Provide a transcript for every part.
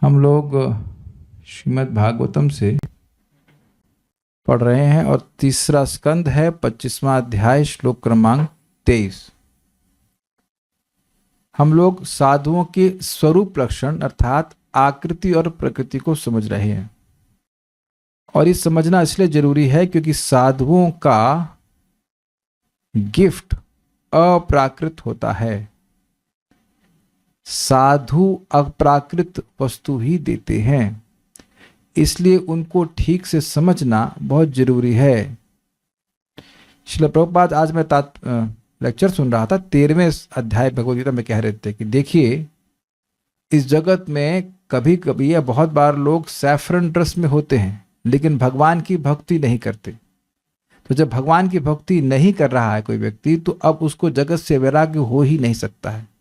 हम लोग श्रीमद् भागवतम से पढ़ रहे हैं और तीसरा स्कंद है, 25वां अध्याय, श्लोक क्रमांक 23। हम लोग साधुओं के स्वरूप लक्षण अर्थात आकृति और प्रकृति को समझ रहे हैं। और ये समझना इसलिए जरूरी है क्योंकि साधुओं का गिफ्ट अप्राकृत होता है। साधु अप्राकृत वस्तु ही देते हैं, इसलिए उनको ठीक से समझना बहुत जरूरी है। श्रील प्रभुपाद, आज मैं लेक्चर सुन रहा था, 13वें अध्याय भगवद गीता में कह रहे थे कि देखिए, इस जगत में कभी कभी या बहुत बार लोग सैफरन ड्रेस में होते हैं लेकिन भगवान की भक्ति नहीं करते। तो जब भगवान की भक्ति नहीं कर रहा है कोई व्यक्ति, तो अब उसको जगत से वैराग्य हो ही नहीं सकता है।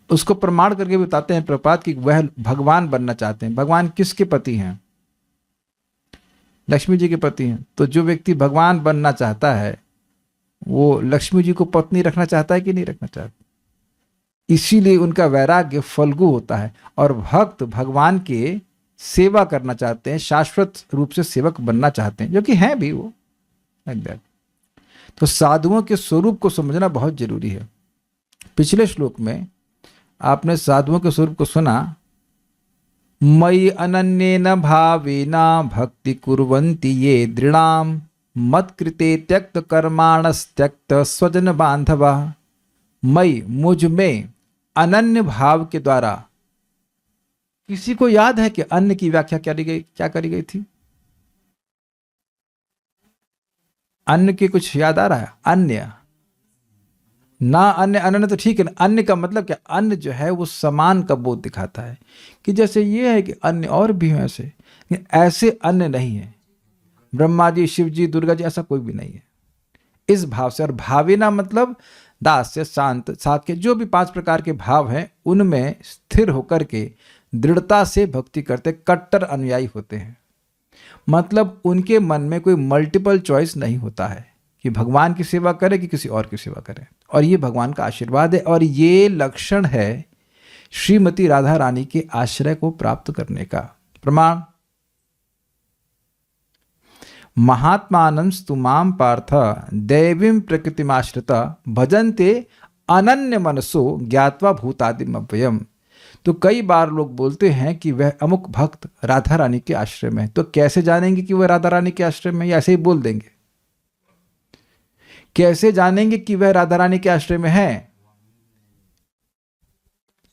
उसको प्रमाण करके बताते हैं प्रभुपाद कि वह भगवान बनना चाहते हैं। भगवान किसके पति हैं? लक्ष्मी जी के पति हैं। तो जो व्यक्ति भगवान बनना चाहता है वो लक्ष्मी जी को पत्नी रखना चाहता है कि नहीं रखना चाहता? इसीलिए उनका वैराग्य फल्गु होता है। और भक्त भगवान के सेवा करना चाहते हैं, शाश्वत रूप से सेवक बनना चाहते हैं, जो कि हैं भी वो लाइक दैट। तो साधुओं के स्वरूप को समझना बहुत जरूरी है। पिछले श्लोक में आपने साधुओं के स्वरूप को सुना, मयि अनन्येन भावेन भक्ति कुर्वन्ति ये दृढ़ाम मत्कृते त्यक्त कर्माणस्त्यक्त स्वजन बांधवः। मयि, मुझ में, अनन्य भाव के द्वारा। किसी को याद है कि अन्न की व्याख्या क्या करी गई थी? अन्न के कुछ याद आ रहा है? अन्य ना, अन्य अनन्य तो ठीक है ना। अन्य का मतलब क्या? अन्न जो है वो समान का बोध दिखाता है कि जैसे ये है कि अन्य और भी हैं ऐसे अन्य नहीं है। ब्रह्मा जी, शिव जी, दुर्गा जी, ऐसा कोई भी नहीं है। इस भाव से, और भावेना मतलब दास्य, शांत, सात्य, जो भी 5 प्रकार के भाव हैं उनमें स्थिर होकर के दृढ़ता से भक्ति करते, कट्टर अनुयायी होते हैं। मतलब उनके मन में कोई मल्टीपल चॉइस नहीं होता है कि भगवान की सेवा करे कि किसी और की सेवा करे। और ये भगवान का आशीर्वाद है और ये लक्षण है श्रीमती राधा रानी के आश्रय को प्राप्त करने का प्रमाण। महात्मानंस्तु माम पार्थ दैवीं प्रकृतिमाश्रित भजन्ते अनन्य मनसो ज्ञात्वा भूतादिम अव्ययम्। तो कई बार लोग बोलते हैं कि वह अमुक भक्त राधा रानी के आश्रय में है। तो कैसे जानेंगे कि वह राधा रानी के आश्रय में है? या ऐसे ही बोल देंगे? कैसे जानेंगे कि वह राधा रानी के आश्रय में है?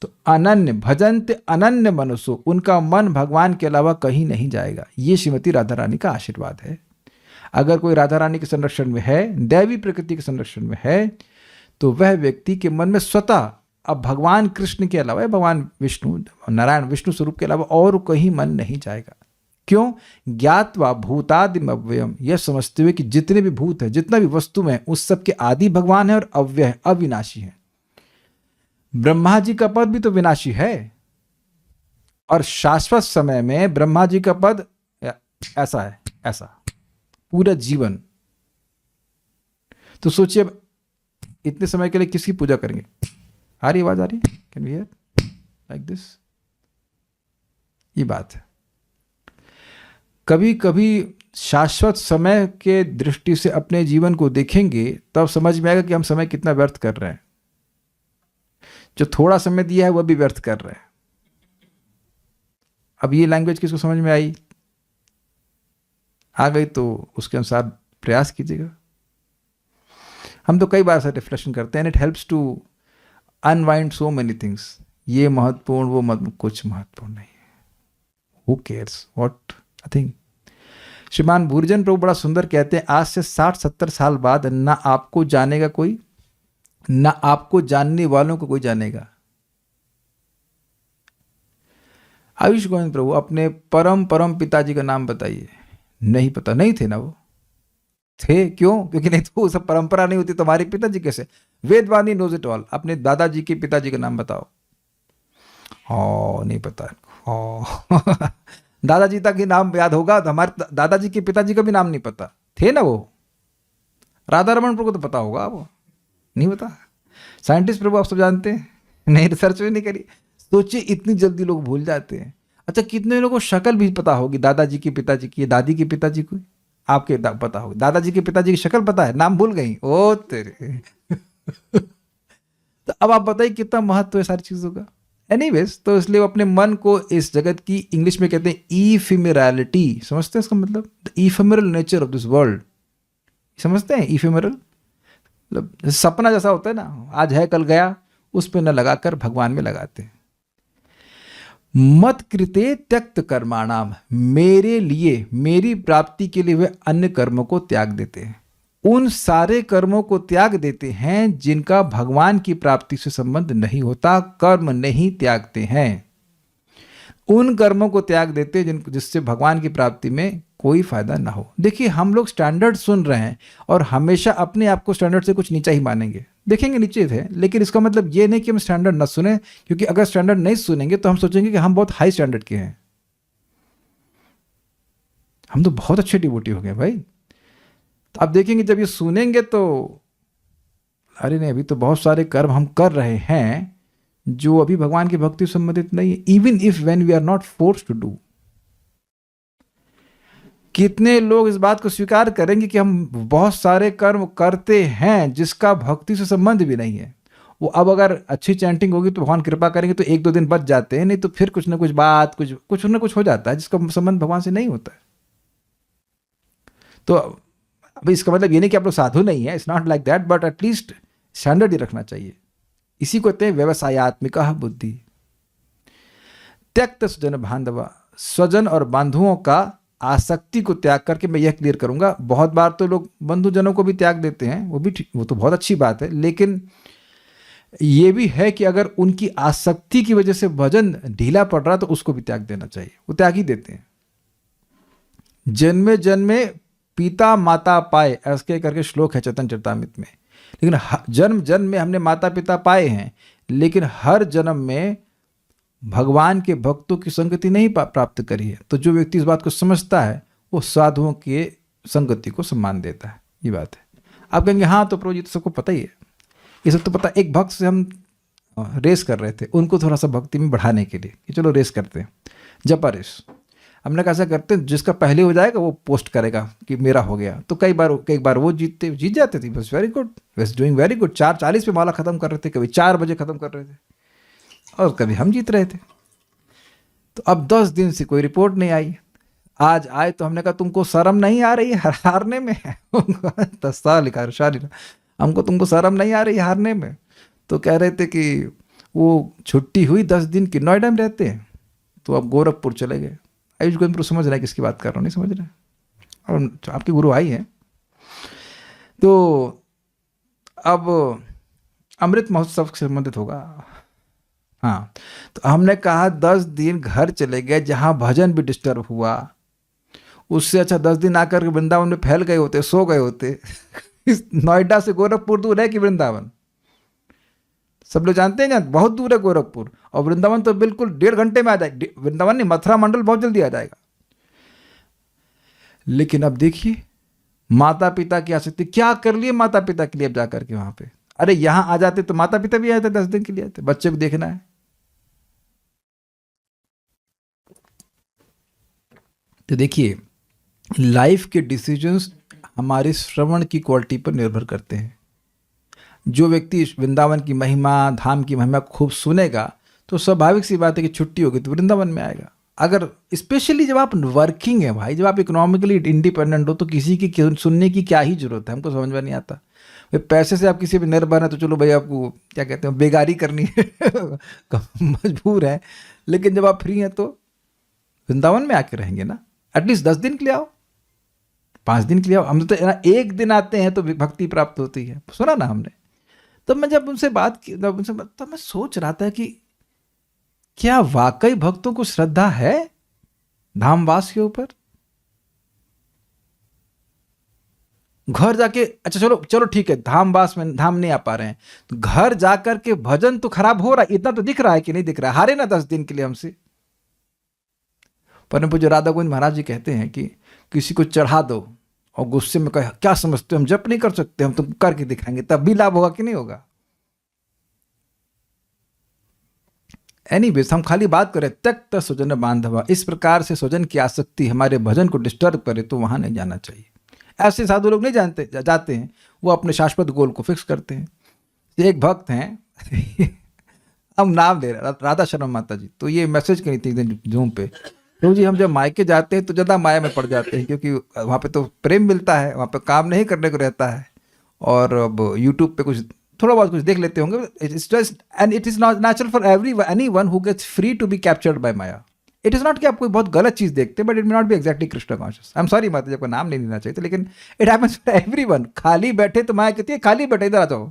तो अनन्य, भजन्ते अनन्य मनसो, उनका मन भगवान के अलावा कहीं नहीं जाएगा। ये श्रीमती राधा रानी का आशीर्वाद है। अगर कोई राधा रानी के संरक्षण में है, दैवी प्रकृति के संरक्षण में है, तो वह व्यक्ति के मन में स्वतः अब भगवान कृष्ण के अलावा, भगवान विष्णु, नारायण विष्णु स्वरूप के अलावा और कहीं मन नहीं जाएगा। क्यों? ज्ञात्वा भूतादिम अव्ययम्, यह समझते हुए कि जितने भी भूत है, जितना भी वस्तु है, उस सब के आदि भगवान है और अव्यय है, अविनाशी है। ब्रह्मा जी का पद भी तो विनाशी है और शाश्वत समय में ब्रह्मा जी का पद ऐसा है, ऐसा पूरा जीवन। तो सोचिए, अब इतने समय के लिए किसकी पूजा करेंगे? आ रही आवाज? आ रही? Can we hear like this? ये बात है। कभी कभी शाश्वत समय के दृष्टि से अपने जीवन को देखेंगे तब समझ में आएगा कि हम समय कितना व्यर्थ कर रहे हैं। जो थोड़ा समय दिया है वह भी व्यर्थ कर रहे हैं। अब ये लैंग्वेज किसको समझ में आई? आ गई तो उसके अनुसार प्रयास कीजिएगा। हम तो कई बार ऐसा रिफ्लेक्शन करते हैं, it helps to unwind so many things. ये महत्वपूर्ण, वो कुछ महत्वपूर्ण नहीं है। Who cares what I think. Shriman Bhurjan प्रभु बड़ा सुंदर कहते हैं, आज से 60-70 साल बाद ना आपको जानेगा कोई, ना आपको जानने वालों को कोई जानेगा। आयुष गोविंद प्रभु, अपने परम परम पिताजी का नाम बताइए। नहीं पता? नहीं थे ना वो? थे। क्यों? क्योंकि नहीं तो सब परंपरा नहीं होती। तुम्हारे पिताजी कैसे? वेदवाणी नोज इट ऑल। अपने दादाजी के पिताजी का नाम बताओ। नहीं पता। दादाजी तक ही नाम याद होगा, तो हमारे दादाजी के पिताजी का भी नाम नहीं पता। थे ना वो? राधा रमन प्रभु को तो पता होगा, वो नहीं पता। साइंटिस्ट प्रभु आप सब जानते हैं। नहीं, रिसर्च भी नहीं करी। सोचिए इतनी जल्दी लोग भूल जाते हैं। अच्छा, कितने लोगों को शक्ल भी पता होगी, दादाजी की, पिताजी की, दादी की पिताजी को। आपके पता होगी दादाजी की पिताजी की शक्ल पता है, नाम भूल गई, ओ तेरे। तो अब आप बताइए कितना महत्व है सारी चीजों का। एनीवेज, तो इसलिए वो अपने मन को इस जगत की, इंग्लिश में कहते हैं इफिमेरलिटी, समझते हैं इसका मतलब, the ephemeral nature of this world, समझते हैं इफेमरल मतलब सपना जैसा होता है ना, आज है कल गया, उस पर न लगाकर भगवान में लगाते हैं। मत कृते त्यक्त कर्माणाम, मेरे लिए, मेरी प्राप्ति के लिए वे अन्य कर्मों को त्याग देते हैं। उन सारे कर्मों को त्याग देते हैं जिनका भगवान की प्राप्ति से संबंध नहीं होता, कर्म नहीं त्यागते हैं। उन कर्मों को त्याग देते हैं जिससे भगवान की प्राप्ति में कोई फायदा ना हो। देखिए, हम लोग स्टैंडर्ड सुन रहे हैं और हमेशा अपने आप को स्टैंडर्ड से कुछ नीचा ही मानेंगे, देखेंगे नीचे थे, लेकिन इसका मतलब ये नहीं कि हम स्टैंडर्ड ना सुने, क्योंकि अगर स्टैंडर्ड नहीं सुनेंगे तो हम सोचेंगे कि हम बहुत हाई स्टैंडर्ड के हैं, हम तो बहुत अच्छे डिवोटी हो गए भाई। तो आप देखेंगे जब ये सुनेंगे तो अरे नहीं, अभी तो बहुत सारे कर्म हम कर रहे हैं जो अभी भगवान की भक्ति से संबंधित नहीं है, even if when we are not forced to do. कितने लोग इस बात को स्वीकार करेंगे कि हम बहुत सारे कर्म करते हैं जिसका भक्ति से संबंध भी नहीं है। वो अब अगर अच्छी चैंटिंग होगी तो भगवान कृपा करेंगे तो एक दो दिन बच जाते हैं, नहीं तो फिर कुछ ना कुछ बात, कुछ ना कुछ हो जाता है जिसका संबंध भगवान से नहीं होता है। तो अब इसका मतलब ये नहीं कि आप लोग साधु नहीं है, it's not like that, but at least standard ही रखना चाहिए। इसी को कहते हैं व्यवसायत्मिक बुद्धि। त्यक्त स्वजन बांधवा, स्वजन और बांधुओं का आसक्ति को त्याग करके, मैं यह क्लियर करूंगा, बहुत बार तो लोग बंधुजनों को भी त्याग देते हैं, वो तो बहुत अच्छी बात है, लेकिन ये भी है कि अगर उनकी आसक्ति की वजह से भजन ढीला पड़ रहा तो उसको भी त्याग देना चाहिए, वो त्याग ही देते हैं। जन्मे जन्मे पिता माता पाए, ऐसे करके श्लोक है चैतन्य चरितामृत में। लेकिन जन्म जन्म में हमने माता पिता पाए हैं, लेकिन हर जन्म में भगवान के भक्तों की संगति नहीं प्राप्त करी है। तो जो व्यक्ति इस बात को समझता है वो साधुओं के संगति को सम्मान देता है, ये बात है। आप कहेंगे हाँ तो प्रभु जी तो सबको पता ही है, ये सब तो पता। एक भक्त से हम रेस कर रहे थे, उनको थोड़ा सा भक्ति में बढ़ाने के लिए कि चलो रेस करते हैं, जपा रेस। हमने कैसा करते हैं, जिसका पहले हो जाएगा वो पोस्ट करेगा कि मेरा हो गया, तो कई बार वो जीत जाते थे, बस वेरी गुड, बस डूइंग वेरी गुड। 4:40 पे माला खत्म कर रहे थे, कभी 4 बजे खत्म कर रहे थे, और कभी हम जीत रहे थे। तो अब 10 दिन से कोई रिपोर्ट नहीं आई। आज आए तो हमने कहा तुमको शर्म नहीं आ रही है हारने में? 10 साल लिखा हमको, तुमको शर्म नहीं आ रही हारने में? तो कह रहे थे कि वो छुट्टी हुई 10 दिन की, नोएडा में रहते हैं, तो अब गोरखपुर चले गए। आयुष गोविंदपुर समझ रहा है किसकी बात कर रहा हूँ, नहीं समझ रहे? और आपके गुरु आई हैं। तो अब अमृत महोत्सव से संबंधित होगा। हाँ, तो हमने कहा 10 दिन घर चले गए जहाँ भजन भी डिस्टर्ब हुआ, उससे अच्छा 10 दिन आकर के वृंदावन में फैल गए होते, सो गए होते। नोएडा से गोरखपुर दूर है कि वृंदावन? सब लोग जानते हैं ना, बहुत दूर है गोरखपुर, और वृंदावन तो बिल्कुल 1.5 घंटे में आ जाएगा। वृंदावन नहीं, मथुरा मंडल बहुत जल्दी आ जाएगा। लेकिन अब देखिए माता पिता की आसक्ति, क्या कर लिए माता पिता के लिए अब जाकर के वहां पे। अरे यहां आ जाते तो माता पिता भी आए थे, 10 दिन के लिए आए थे, बच्चे को देखना है। तो देखिए, लाइफ के डिसीजंस हमारे श्रवण की क्वालिटी पर निर्भर करते हैं। जो व्यक्ति वृंदावन की महिमा, धाम की महिमा खूब सुनेगा तो स्वाभाविक सी बात है कि छुट्टी होगी तो वृंदावन में आएगा। अगर स्पेशली जब आप वर्किंग है भाई, जब आप इकोनॉमिकली इंडिपेंडेंट हो, तो किसी की सुनने की क्या ही जरूरत है, हमको समझ में नहीं आता। भाई पैसे से आप किसी पे निर्भर है तो चलो भाई, आपको क्या कहते हैं, बेगारी करनी है, मजबूर है। लेकिन जब आप फ्री हैं तो वृंदावन में आके रहेंगे ना, एटलीस्ट 10 दिन के लिए आओ, 5 दिन के लिए आओ। हम तो 1 दिन आते हैं तो भक्ति प्राप्त होती है, सुना ना हमने। तब मैं जब उनसे बात की, तब मैं सोच रहा था कि क्या वाकई भक्तों को श्रद्धा है धामवास के ऊपर? घर जाके, अच्छा चलो ठीक है, धामवास में धाम नहीं आ पा रहे हैं, तो घर जाकर के भजन तो खराब हो रहा है, इतना तो दिख रहा है कि नहीं दिख रहा है? हारे ना 10 दिन के लिए हमसे। परम पूज्य राधा गोविंद महाराज जी कहते हैं कि किसी को चढ़ा दो और गुस्से में कहे क्या समझते हो, हम जप नहीं कर सकते, हम तुमको करके दिखाएंगे, तब भी लाभ होगा कि नहीं होगा? एनीवेज, हम खाली बात करें त्यक्त स्वजन बांधवा, इस प्रकार से स्वजन की आसक्ति हमारे भजन को डिस्टर्ब करे तो वहां नहीं जाना चाहिए। ऐसे साधु लोग नहीं जाते हैं, वो अपने शाश्वत गोल को फिक्स करते हैं। एक भक्त हैं हम नाम ले रहे, राधा शर्मा माता जी, तो ये मैसेज करी थी जूम पे, तो जी हम जब मायके जाते हैं तो ज़्यादा माया में पड़ जाते हैं, क्योंकि वहाँ पे तो प्रेम मिलता है, वहाँ पे काम नहीं करने को रहता है, और अब यूट्यूब पे कुछ थोड़ा बहुत कुछ देख लेते होंगे। It's just and it is not natural for anyone who gets free to be captured by maya. It is not कि आप कोई बहुत गलत चीज़ देखते हैं, but it may not be exactly Krishna conscious. I am sorry माता जी, आपका नाम नहीं लेना चाहिए था, लेकिन इट हैपेंस फॉर एवरीवन। खाली बैठे तो माया कहती है खाली बैठे इधर आ जाओ।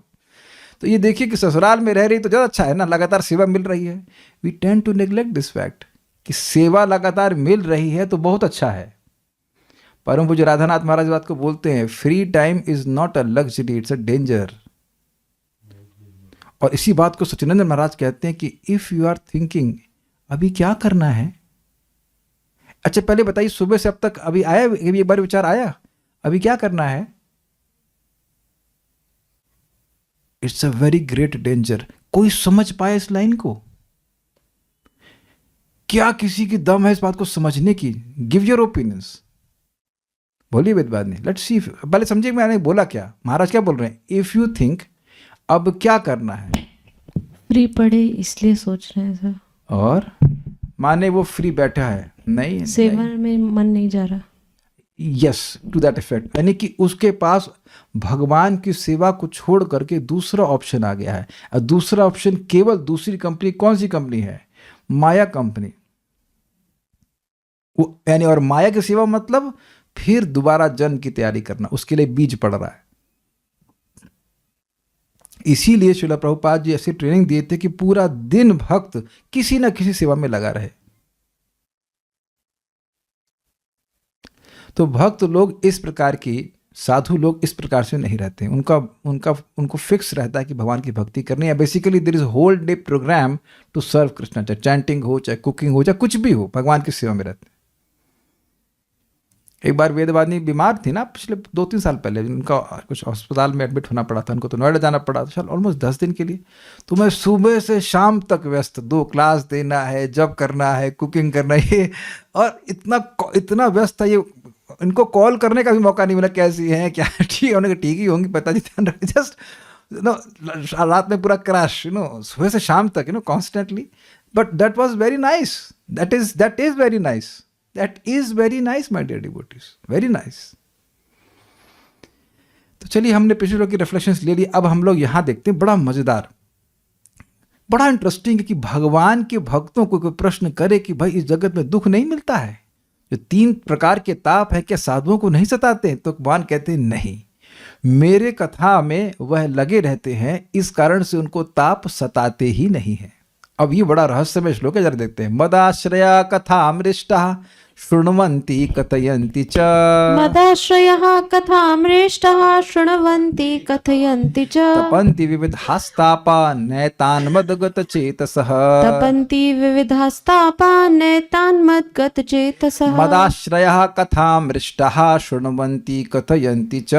तो ये देखिए कि ससुराल में रह रही तो ज़्यादा अच्छा है ना, लगातार सेवा मिल रही है। We tend to neglect this fact कि सेवा लगातार मिल रही है तो बहुत अच्छा है। परम पूज्य राधानाथ महाराज बात को बोलते हैं, free time is not a luxury, it's a danger. और इसी बात को सच्चिदानंद महाराज कहते हैं कि इफ यू आर थिंकिंग अभी क्या करना है, अच्छा पहले बताइए सुबह से अब तक अभी आया, एक बार विचार आया अभी क्या करना है? It's a very great danger. कोई समझ पाए इस लाइन को? क्या किसी की दम है इस बात को समझने की? गिव योर ओपिनियंस, बोलिए विद्वान। लेट्स सी, पहले समझिए मैंने बोला क्या, महाराज क्या बोल रहे हैं। इफ यू थिंक अब क्या करना है, फ्री पड़े इसलिए सोच रहे हैं सर, और माने वो फ्री बैठा है, नहीं सेवा में मन नहीं जा रहा। यस, टू दैट इफेक्ट, यानी कि उसके पास भगवान की सेवा को छोड़ करके दूसरा ऑप्शन आ गया है। और दूसरा ऑप्शन केवल दूसरी कंपनी, कौन सी कंपनी है? माया कंपनी। वो यानी, और माया की सेवा मतलब फिर दोबारा जन्म की तैयारी करना, उसके लिए बीज पड़ रहा है। इसीलिए श्रील प्रभुपाद जी ऐसी ट्रेनिंग दिए थे कि पूरा दिन भक्त किसी ना किसी सेवा में लगा रहे। तो भक्त लोग इस प्रकार की, साधु लोग इस प्रकार से नहीं रहते हैं। उनको फिक्स रहता है कि भगवान की भक्ति करनी है। Basically there is whole day program to serve Krishna, चाहे चैंटिंग हो, चाहे कुकिंग हो, चाहे कुछ भी हो, भगवान की सेवा में रहते हैं। एक बार वेदवादी बीमार थी ना, पिछले 2-3 साल पहले, उनका कुछ अस्पताल में एडमिट होना पड़ा था, उनको तो नोएडा जाना पड़ा था ऑलमोस्ट 10 दिन के लिए। तो मैं सुबह से शाम तक व्यस्त, 2 क्लास देना है, जब करना है, कुकिंग करना है, और इतना व्यस्त था, ये इनको कॉल करने का भी मौका नहीं मिला, कैसी हैं, क्या ठीक है, उन्होंने ठीक ही होंगी, पता ध्यान रखें, जस्ट रात में पूरा क्रैश, सुबह से शाम तक, constantly. But that was very nice, that is very nice, that is very nice my dear devotees, very nice. तो चलिए, हमने पिछले लोग की रिफ्लेक्शंस ले ली। अब हम लोग यहां देखते हैं, बड़ा मजेदार, बड़ा इंटरेस्टिंग है कि भगवान के भक्तों को कोई प्रश्न करे कि भाई इस जगत में दुख नहीं मिलता है, जो 3 प्रकार के ताप है, क्या साधुओं को नहीं सताते हैं? तो भगवान कहते हैं नहीं, मेरे कथा में वह लगे रहते हैं, इस कारण से उनको ताप सताते ही नहीं है। अब ये बड़ा रहस्यमय श्लोक है, जरा देखते हैं। मदाश्रया कथामृष्टा शृण्वन्ति कथयन्ति च, मदाश्रयः कथामृष्टः शृण्वन्ति कथयन्ति च, तपन्ति विविधास्तापा नैतान् मद्गतचेतसः, तपन्ति विविधास्तापान् नैतान् मद्गतचेतसः। मदाश्रयः कथामृष्टः शृण्वन्ति कथयन्ति च,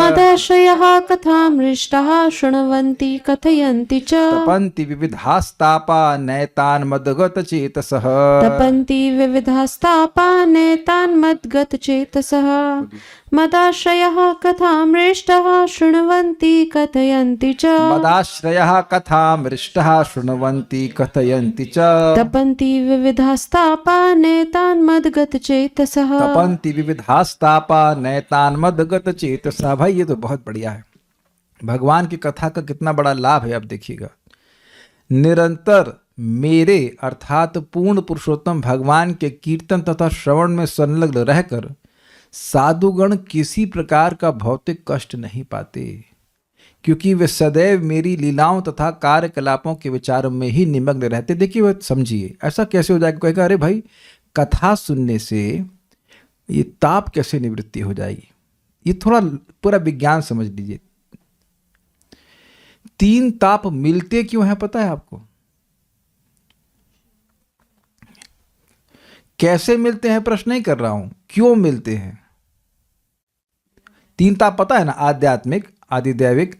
मदाश्रयः कथामृष्टः शृण्वन्ति कथयन्ति च, तपन्ति विविधास्तापा नैतान् मद्गतचेतसः, तपन्ति विविधास्तापान् नैतान् मद्गतचेतसः। मदाश्रयः कथामृष्टः शृण्वन्ति कथयन्ति च, मदाश्रयः कथामृष्टः शृण्वन्ति कथयन्ति च, तपन्ति विविधास्तापान् नैतान् मद्गतचेतसः। तपन्ति विविधास्तापा नैतान् मद्गतचेतसः। भाई ये तो बहुत बढ़िया है, भगवान की कथा का कितना बड़ा लाभ है। अब देखिएगा, निरंतर मेरे अर्थात पूर्ण पुरुषोत्तम भगवान के कीर्तन तथा श्रवण में संलग्न रहकर साधुगण किसी प्रकार का भौतिक कष्ट नहीं पाते, क्योंकि वे सदैव मेरी लीलाओं तथा कार्यकलापों के विचारों में ही निमग्न रहते। देखिए, वह समझिए, ऐसा कैसे हो जाएगा? कहेगा अरे भाई, कथा सुनने से ये ताप कैसे निवृत्ति हो जाएगी? ये थोड़ा पूरा विज्ञान समझ लीजिए। 3 ताप मिलते क्यों हैं पता है आपको? कैसे मिलते हैं प्रश्न नहीं कर रहा हूं, क्यों मिलते हैं? 3 ताप पता है ना, आध्यात्मिक, आदि दैविक,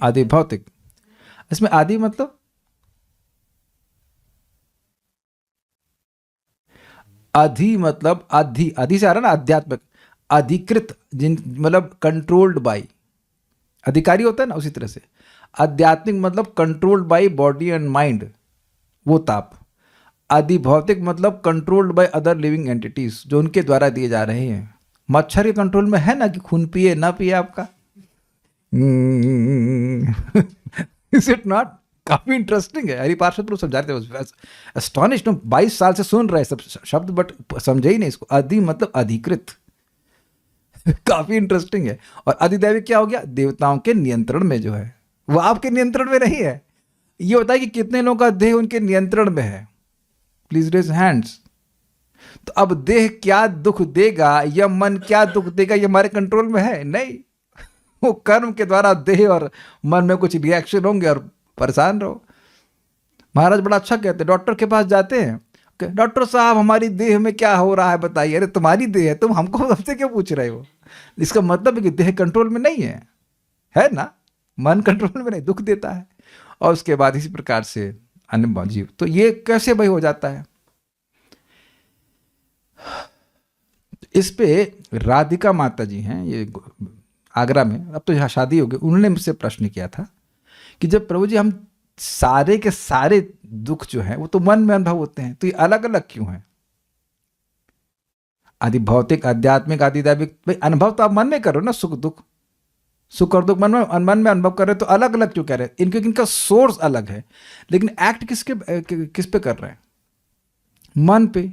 आदि भौतिक। इसमें आदि मतलब अधि मतलब अधि से आ रहा ना आध्यात्मिक, अधिकृत जिन मतलब कंट्रोल्ड बाई, अधिकारी होता है ना, उसी तरह से आध्यात्मिक मतलब controlled by body and mind, वो ताप। अधिभौतिक मतलब controlled by other living entities, जो उनके द्वारा दिए जा रहे हैं। मच्छर के कंट्रोल में है ना कि खून पिए ना पिए आपका। Is it not? काफी इंटरेस्टिंग है। हरि पार्षद लोग समझा रहे थे, एस्टॉनिश्ड, 22 साल से सुन रहे सब शब्द बट समझे ही नहीं इसको। अधि मतलब अधिकृत। काफी इंटरेस्टिंग है। और अधिदैविक क्या हो गया? देवताओं के नियंत्रण में जो है, वो आपके नियंत्रण में नहीं है। ये होता है कि कितने लोगों का देह उनके नियंत्रण में है? Please raise hands. तो अब देह क्या दुख देगा या मन क्या दुख देगा, ये हमारे कंट्रोल में है? नहीं। वो कर्म के द्वारा देह और मन में कुछ रिएक्शन होंगे और परेशान रहो। महाराज बड़ा अच्छा कहते हैं, डॉक्टर के पास जाते हैं, डॉक्टर साहब हमारी देह में क्या हो रहा है बताइए। अरे तुम्हारी देह है, तुम हमसे क्यों पूछ रहे हो? इसका मतलब है कि देह कंट्रोल में नहीं है ना? मन कंट्रोल में नहीं, दुख देता है। और उसके बाद इसी प्रकार से अन्य जीव। तो ये कैसे भाई हो जाता है? इस पे राधिका माता जी हैं, ये आगरा में, अब तो यहाँ शादी हो गई, उन्होंने मुझसे प्रश्न किया था कि जब प्रभु जी हम सारे के सारे दुख जो है वो तो मन में अनुभव होते हैं, तो ये अलग अलग क्यों है? आदि भौतिक, आध्यात्मिक, आदिदैविक, भाई अनुभव तो आप मन में करो ना, सुख दुख, सुख और दुख मन में अनुभव कर रहे, तो अलग अलग क्यों कह रहे हैं? इनका सोर्स अलग है, लेकिन एक्ट किस पे कर रहे हैं? मन पे।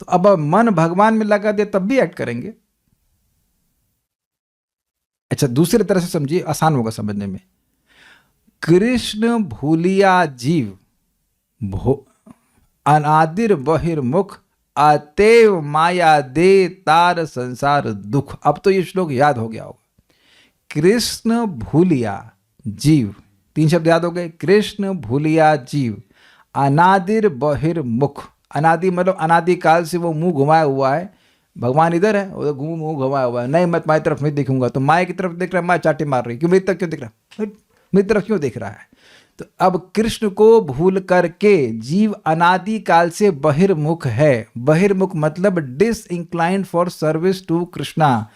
तो अब मन भगवान में लगा दे तब भी एक्ट करेंगे। अच्छा, दूसरी तरह से समझिए, आसान होगा समझने में। कृष्ण भूलिया जीव अनादिर बहिर्मुख अतएव माया दे तार संसार दुख। अब तो ये श्लोक याद हो गया होगा। कृष्ण भूलिया जीव, 3 शब्द याद हो गए। कृष्ण भूलिया जीव अनादिर बहिर्मुख। अनादि मतलब अनादि काल से वो मुंह घुमाया हुआ है। भगवान इधर है, उधर मुंह घुमाया हुआ है। नहीं, मैं तुम्हारी तरफ नहीं देखूंगा। तो माया की तरफ देख रहा है, माया चाटे मार रही, क्यों मेरी तरफ क्यों देख रहा है? मेरी तरफ क्यों देख रहा है? तो अब कृष्ण को भूल करके जीव अनादि काल से बहिर्मुख है। बहिर्मुख मतलब disinclined for service to Krishna.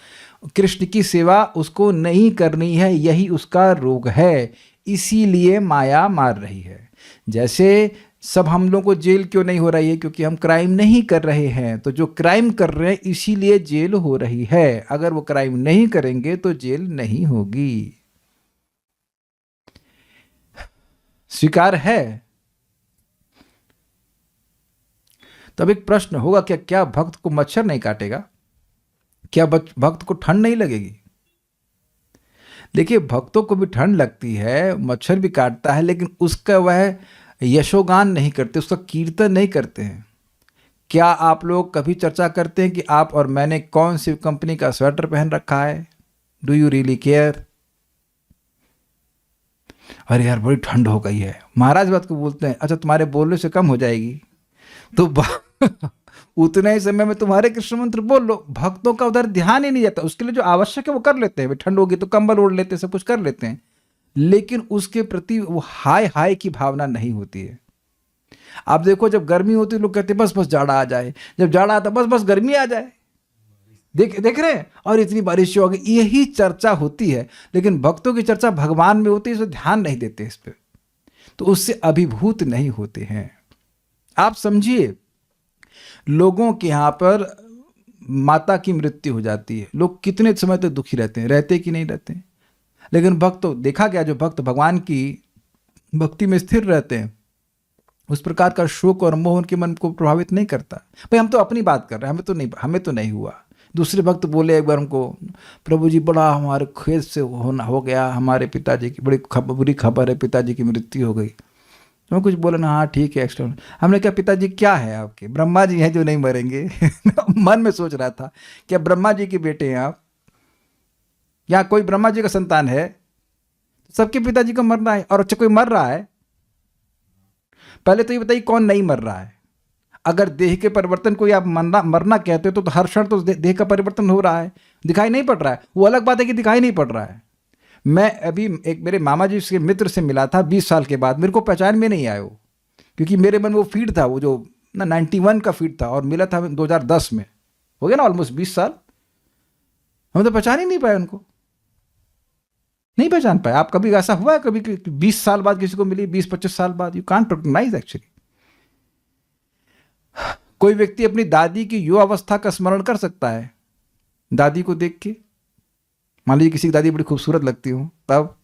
Krishna की सेवा उसको नहीं करनी है, यही उसका रोग है। इसीलिए माया मार रही है। जैसे सब हम लोगों को जेल क्यों नहीं हो रही है? क्योंकि हम क्राइम नहीं कर रहे हैं। तो जो क्राइम कर रहे हैं इसीलिए जेल हो रही है। अगर वो क्राइम नहीं करेंगे तो जेल नहीं होगी। स्वीकार है? तब एक प्रश्न होगा, क्या भक्त को मच्छर नहीं काटेगा? क्या भक्त को ठंड नहीं लगेगी? देखिए, भक्तों को भी ठंड लगती है, मच्छर भी काटता है, लेकिन उसका वह यशोगान नहीं करते, उसका कीर्तन नहीं करते हैं। क्या आप लोग कभी चर्चा करते हैं कि आप और मैंने कौन सी कंपनी का स्वेटर पहन रखा है? Do you really care? अरे यार बड़ी ठंड हो गई है, महाराज बात को बोलते हैं, अच्छा तुम्हारे बोलने से कम हो जाएगी तो उतने ही समय में तुम्हारे कृष्ण मंत्र बोल लो। भक्तों का उधर ध्यान ही नहीं जाता। उसके लिए जो आवश्यक है वो कर लेते हैं, ठंड होगी तो कंबल ओढ़ लेते हैं, सब कुछ कर लेते हैं, लेकिन उसके प्रति वो हाय की भावना नहीं होती है। आप देखो, जब गर्मी होती है लोग कहते हैं बस बस जाड़ा आ जाए, जब जाड़ा आता बस बस गर्मी आ जाए। देख रहे हैं, और इतनी बारिश हो गई, यही चर्चा होती है। लेकिन भक्तों की चर्चा भगवान में होती है, इसे ध्यान नहीं देते इस पर, तो उससे अभिभूत नहीं होते हैं। आप समझिए, लोगों के यहाँ पर माता की मृत्यु हो जाती है, लोग कितने समय तक दुखी रहते हैं? रहते कि नहीं रहते? लेकिन भक्त तो देखा गया, जो भक्त भगवान की भक्ति में स्थिर रहते हैं, उस प्रकार का शोक और मोह उनके मन को प्रभावित नहीं करता। भाई हम तो अपनी बात कर रहे हैं, हमें तो नहीं हुआ। दूसरे भक्त बोले एक बार हमको, प्रभु जी बड़ा हमारे खेत से हो गया, हमारे पिताजी की बड़ी बुरी खबर है, पिताजी की मृत्यु हो गई। तो कुछ बोला ना, हाँ ठीक है एक्स्ट्रा। हमने कहा पिताजी क्या है आपके? ब्रह्मा जी हैं जो नहीं मरेंगे। मन में सोच रहा था, क्या ब्रह्मा जी के बेटे हैं आप? या कोई ब्रह्मा जी का संतान है? सबके पिताजी को मरना है। और अच्छा, कोई मर रहा है? पहले तो ये बताइए कौन नहीं मर रहा है? अगर देह के परिवर्तन को आप मरना कहते हो तो हर क्षण तो देह का परिवर्तन हो रहा है, दिखाई नहीं पड़ रहा है। वो अलग बात है कि दिखाई नहीं पड़ रहा है। मैं अभी एक मेरे मामा जी के मित्र से मिला था 20 साल के बाद, मेरे को पहचान में नहीं आया वो, क्योंकि मेरे मन में वो फीड था, वो जो ना 91 का फीट था और मिला था हमें 2010 में, हो गया ना ऑलमोस्ट 20 साल। हम तो पहचान ही नहीं पाए उनको, नहीं पहचान पाए। आप कभी ऐसा हुआ है कभी कि 20 साल बाद किसी को मिली, 20-25 साल बाद? You can't recognise actually. कोई व्यक्ति अपनी दादी की युवावस्था का स्मरण कर सकता है दादी को देख के? मान लीजिए किसी की दादी बड़ी खूबसूरत लगती हो, तब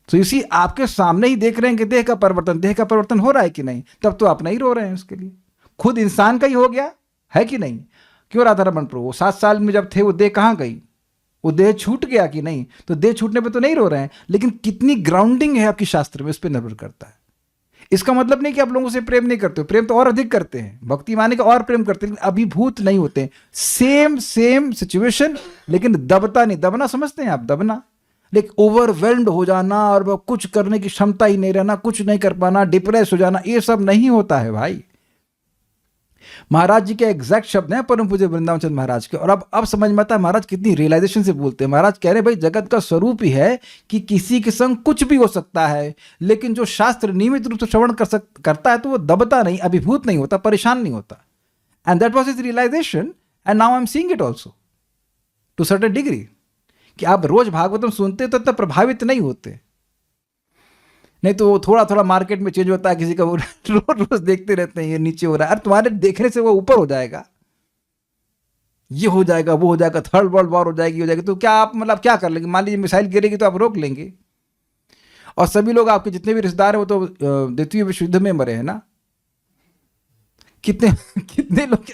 तो इसी आपके सामने ही देख रहे हैं कि देह का परिवर्तन हो रहा है कि नहीं, तब तो आप नहीं रो रहे हैं उसके लिए। खुद इंसान का ही हो गया है कि नहीं? क्यों राधारमण प्रभु, वो 7 साल में जब थे वो देह कहाँ गई? वो देह छूट गया कि नहीं? तो देह छूटने पे तो नहीं रो रहे हैं, लेकिन कितनी ग्राउंडिंग है आपकी शास्त्र में, इस पर निर्भर करता है। इसका मतलब नहीं कि आप लोगों से प्रेम नहीं करते हो, प्रेम तो और अधिक करते हैं, भक्ति माने का और प्रेम करते हैं, लेकिन अभिभूत नहीं होते। सेम सिचुएशन, लेकिन दबता नहीं। दबना समझते हैं आप? दबना, लेकिन ओवरवेल्ड हो जाना और कुछ करने की क्षमता ही नहीं रहना, कुछ नहीं कर पाना, डिप्रेस हो जाना, ये सब नहीं होता है भाई। महाराज जी के एग्जैक्ट शब्द हैं परम पूज्य वृंदावन चंद्र महाराज के। और अब समझ में आता है महाराज कितनी रियलाइजेशन से बोलते हैं। महाराज कह रहे भाई जगत का स्वरूप ही है कि किसी के संग कुछ भी हो सकता है, लेकिन जो शास्त्र नियमित रूप से श्रवण करता है तो वो दबता नहीं, अभिभूत नहीं होता, परेशान नहीं होता। And that was his realisation, and now I am seeing it also to certain degree, कि आप रोज भागवतम सुनते तो इतना प्रभावित नहीं होते। नहीं तो वो थोड़ा थोड़ा मार्केट में चेंज होता है, किसी का वो रोज रोज देखते रहते हैं ये नीचे हो रहा है, और तुम्हारे देखने से वो ऊपर हो जाएगा, ये हो जाएगा, वो हो जाएगा, थर्ड वर्ल्ड वॉर हो जाएगी, तो क्या आप मतलब क्या कर लेंगे? मान लीजिए मिसाइल गिरेगी तो आप रोक लेंगे। और सभी लोग आपके जितने भी रिश्तेदार हैं वो तो द्वितीय विश्व युद्ध में मरे हैं ना। कितने लोग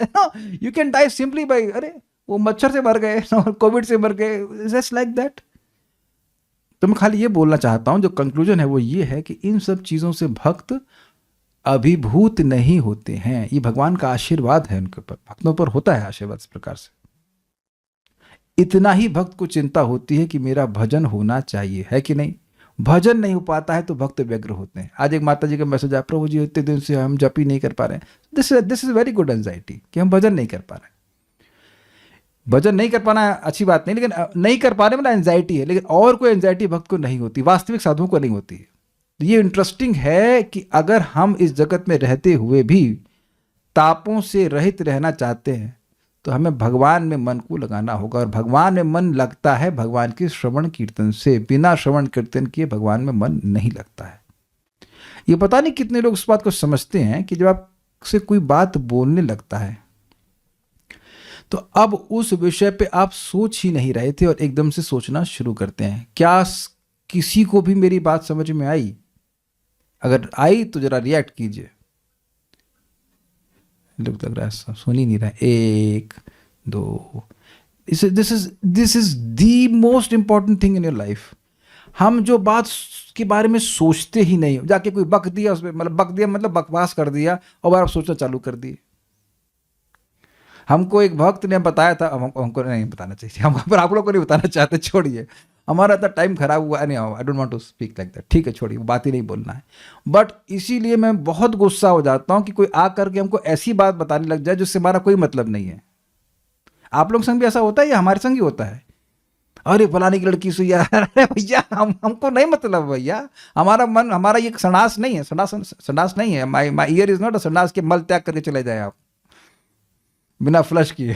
you can die simply by, अरे वो मच्छर से मर गए, कोविड से मर गए, जस्ट लाइक दैट। तो मैं खाली ये बोलना चाहता हूं, जो कंक्लूजन है वो ये है कि इन सब चीजों से भक्त अभिभूत नहीं होते हैं। ये भगवान का आशीर्वाद है उनके ऊपर, भक्तों पर होता है आशीर्वाद इस प्रकार से। इतना ही भक्त को चिंता होती है कि मेरा भजन होना चाहिए, है कि नहीं? भजन नहीं हो पाता है तो भक्त व्यग्र होते हैं। आज एक माता जी का मैसेज आया, प्रभु जी इतने दिन से हम जप ही नहीं कर पा रहे हैं। This is very good anxiety कि हम भजन नहीं कर पा रहे हैं। भजन नहीं कर पाना अच्छी बात नहीं, लेकिन नहीं कर पा रहे मतलब एंजाइटी है। लेकिन और कोई एंजाइटी भक्त को नहीं होती, वास्तविक साधुओं को नहीं होती है। तो ये इंटरेस्टिंग है कि अगर हम इस जगत में रहते हुए भी तापों से रहित रहना चाहते हैं तो हमें भगवान में मन को लगाना होगा। और भगवान में मन लगता है भगवान के श्रवण कीर्तन से। बिना श्रवण कीर्तन किए भगवान में मन नहीं लगता है। ये पता नहीं कितने लोग इस बात को समझते हैं कि जब आपसे कोई बात बोलने लगता है तो अब उस विषय पे आप सोच ही नहीं रहे थे और एकदम से सोचना शुरू करते हैं। क्या किसी को भी मेरी बात समझ में आई? अगर आई तो जरा रिएक्ट कीजिए। लोग लग रहा है सुन ही नहीं रहा। 1 2 this is the most important thing in your life. हम जो बात के बारे में सोचते ही नहीं, जाके कोई बक दिया उसमें, मतलब बक दिया मतलब बकवास कर दिया और आप सोचना चालू कर दिए। हमको एक भक्त ने बताया था, हमको नहीं बताना चाहिए, हम पर आप लोग को नहीं बताना चाहते, छोड़िए। हमारा तो टाइम खराब हुआ नहीं, I don't want to speak like that. ठीक है, छोड़िए, बात ही नहीं बोलना है। बट इसीलिए मैं बहुत गुस्सा हो जाता हूं कि कोई आ करके हमको ऐसी बात बताने लग जाए जिससे हमारा कोई मतलब नहीं है। आप लोग संग भी ऐसा होता है या हमारे संग ही होता है? अरे फलाने की लड़की से यार, अरे भैया हमको नहीं मतलब भैया। हमारा मन, हमारा ये संडास नहीं है, संडास नहीं है। माई ईयर इज नॉट अ संडास के मल त्याग करके चले जाए आप बिना फ्लश किए।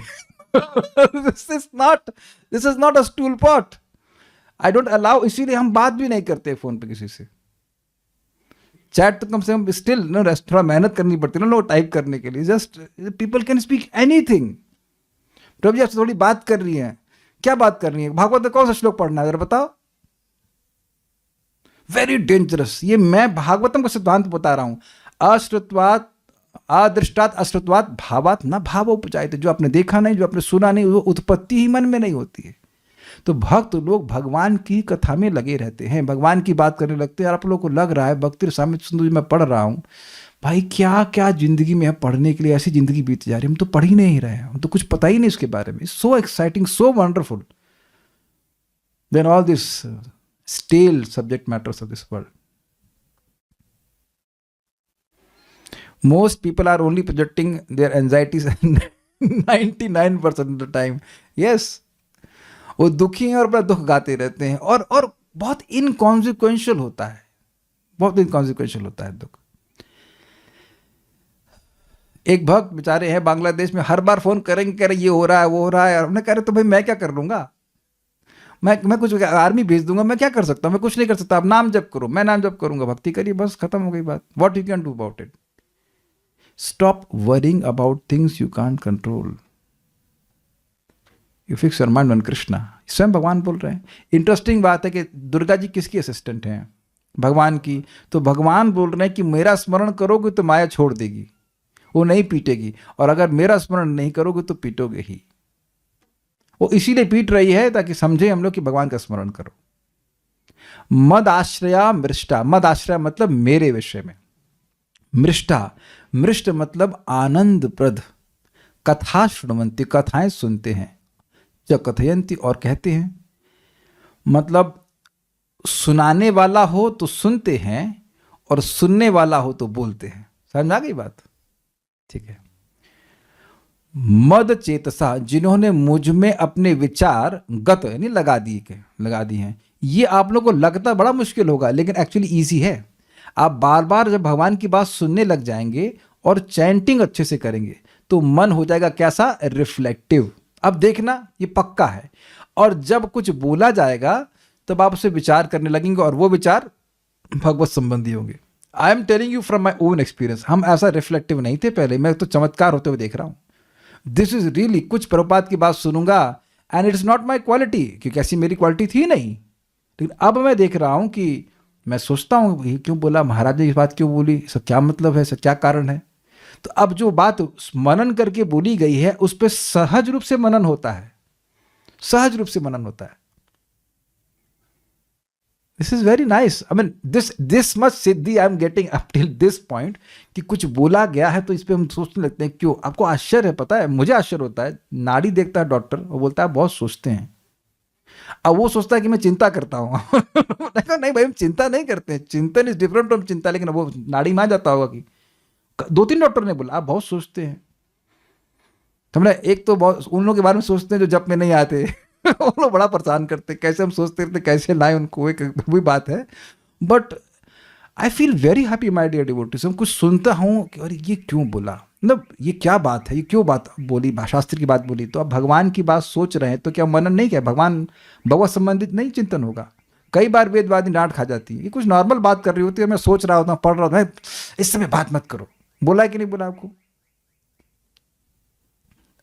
This is not a stool pot. I don't allow, इसीलिए हम बात भी नहीं करते फोन पे किसी से। चैट तो कम से कम स्टिल थोड़ा मेहनत करनी पड़ती है ना लोग टाइप करने के लिए। Just people can speak anything. प्रभु जी आपसे थोड़ी बात कर रही है, क्या बात कर रही है? भागवत में कौन सा श्लोक पढ़ना है जरा बताओ। Very dangerous. ये मैं भागवतम का सिद्धांत बता रहा हूं। अश्रुत्वात अदृष्टात अश्रुत्वात भावात ना भाव उपजायते। जो आपने देखा नहीं, जो आपने सुना नहीं, वो उत्पत्ति ही मन में नहीं होती है। तो भक्त लोग भगवान की कथा में लगे रहते हैं, भगवान की बात करने लगते हैं। आप लोगों को लग रहा है भक्ति रसामृत सिंधु जी मैं पढ़ रहा हूं, भाई क्या क्या जिंदगी में है पढ़ने के लिए, ऐसी जिंदगी बीत जा रही है, हम तो पढ़ ही नहीं रहे हैं, हम तो कुछ पता ही नहीं इसके बारे में। So exciting, so wonderful, then all this stale subject matters of this world. Most people are only projecting their anxieties 99% of the time. Yes, वो दुखी हैं और अपना दुख गाते रहते हैं। और बहुत इनकॉन्सिक्वेंशियल होता है, बहुत इनकॉन्सिक्वेंशियल होता है दुख। एक भक्त बेचारे हैं बांग्लादेश में, हर बार फोन करेंगे, कह रहे ये हो रहा है वो हो रहा है। हमने कह रहे तो भाई मैं क्या कर लूंगा, मैं कुछ आर्मी भेज दूंगा, मैं क्या कर सकता हूँ, मैं कुछ नहीं कर सकता। आप नाम जप करो, मैं नाम जप करूंगा, भक्ति करिए, बस खत्म हो गई बात। What you can do about it? Stop worrying about things you can't control, you fix your mind on Krishna. स्वयं भगवान बोल रहे हैं। इंटरेस्टिंग बात है कि दुर्गा जी किसकी असिस्टेंट हैं? भगवान की। तो भगवान बोल रहे हैं कि मेरा स्मरण करोगे तो माया छोड़ देगी, वो नहीं पीटेगी, और अगर मेरा स्मरण नहीं करोगे तो पीटोगे ही। वो इसीलिए पीट रही है ताकि समझे हम लोग कि भगवान का स्मरण करो। मद आश्रया मृष्टा, मद आश्रय मतलब मेरे विषय में, मृष्टा, मृष्ट मतलब आनंद प्रद, कथा श्रृण्वन्ति, कथाएं सुनते हैं, च कथयन्ति और कहते हैं, मतलब सुनाने वाला हो तो सुनते हैं और सुनने वाला हो तो बोलते हैं। समझ आ गई बात? ठीक है। मद चेतसा, जिन्होंने मुझ में अपने विचार गत यानी लगा दिए हैं। ये आप लोगों को लगता बड़ा मुश्किल होगा, लेकिन एक्चुअली इजी है। आप बार बार जब भगवान की बात सुनने लग जाएंगे और चैंटिंग अच्छे से करेंगे तो मन हो जाएगा कैसा? रिफ्लेक्टिव। अब देखना ये पक्का है। और जब कुछ बोला जाएगा तब आप उसे विचार करने लगेंगे और वो विचार भगवत संबंधी होंगे। I am telling you from my own experience. हम ऐसा रिफ्लेक्टिव नहीं थे पहले, मैं तो चमत्कार होते हुए देख रहा हूँ। दिस इज रियली, कुछ प्रभुपाद की बात सुनूंगा and it is not my quality, क्योंकि ऐसी मेरी क्वालिटी थी नहीं, लेकिन अब मैं देख रहा हूं कि मैं सोचता हूं ये क्यों बोला, महाराज ने इस बात क्यों बोली, इसका क्या मतलब है, इसका क्या कारण है। तो अब जो बात मनन करके बोली गई है उस पर सहज रूप से मनन होता है, सहज रूप से मनन होता है। This is very nice. I mean this much Siddhi I am getting up till this point कि कुछ बोला गया है तो इस पे हम सोचने लगते हैं। क्यों? आपको आश्चर्य है? पता है मुझे आश्चर्य होता है। नाड़ी देखता है डॉक्टर, वो बोलता है बहुत सोचते हैं। अब वो सोचता है कि मैं चिंता करता हूँ नहीं भाई, हम चिंता नहीं करते हैं, चिंतन इज डिफरेंट फ्रॉम चिंता। लेकिन वो नाड़ी मान जाता होगा कि 2-3 डॉक्टर ने बोला आप बहुत सोचते हैं। तो हमने एक तो बहुत उन लोगों के बारे में सोचते हैं जो जप में नहीं आते वो लोग बड़ा परेशान करते, कैसे हम सोचते रहते, कैसे लाए उनको, एक वही बात है। But I feel very happy my dear devotees. हम कुछ सुनता हूँ कि अरे ये क्यों बोला, मतलब ये क्या बात है, ये क्यों बात बोली, शास्त्र की बात बोली। तो अब भगवान की बात सोच रहे हैं तो क्या मनन नहीं किया? भगवत संबंधित नहीं चिंतन होगा। कई बार वेदवादी डांट खा जाती है, ये कुछ नॉर्मल बात कर रही होती है, मैं सोच रहा होता हूँ, पढ़ रहा होता हूँ, इस समय बात मत करो। बोला है कि नहीं बोला आपको?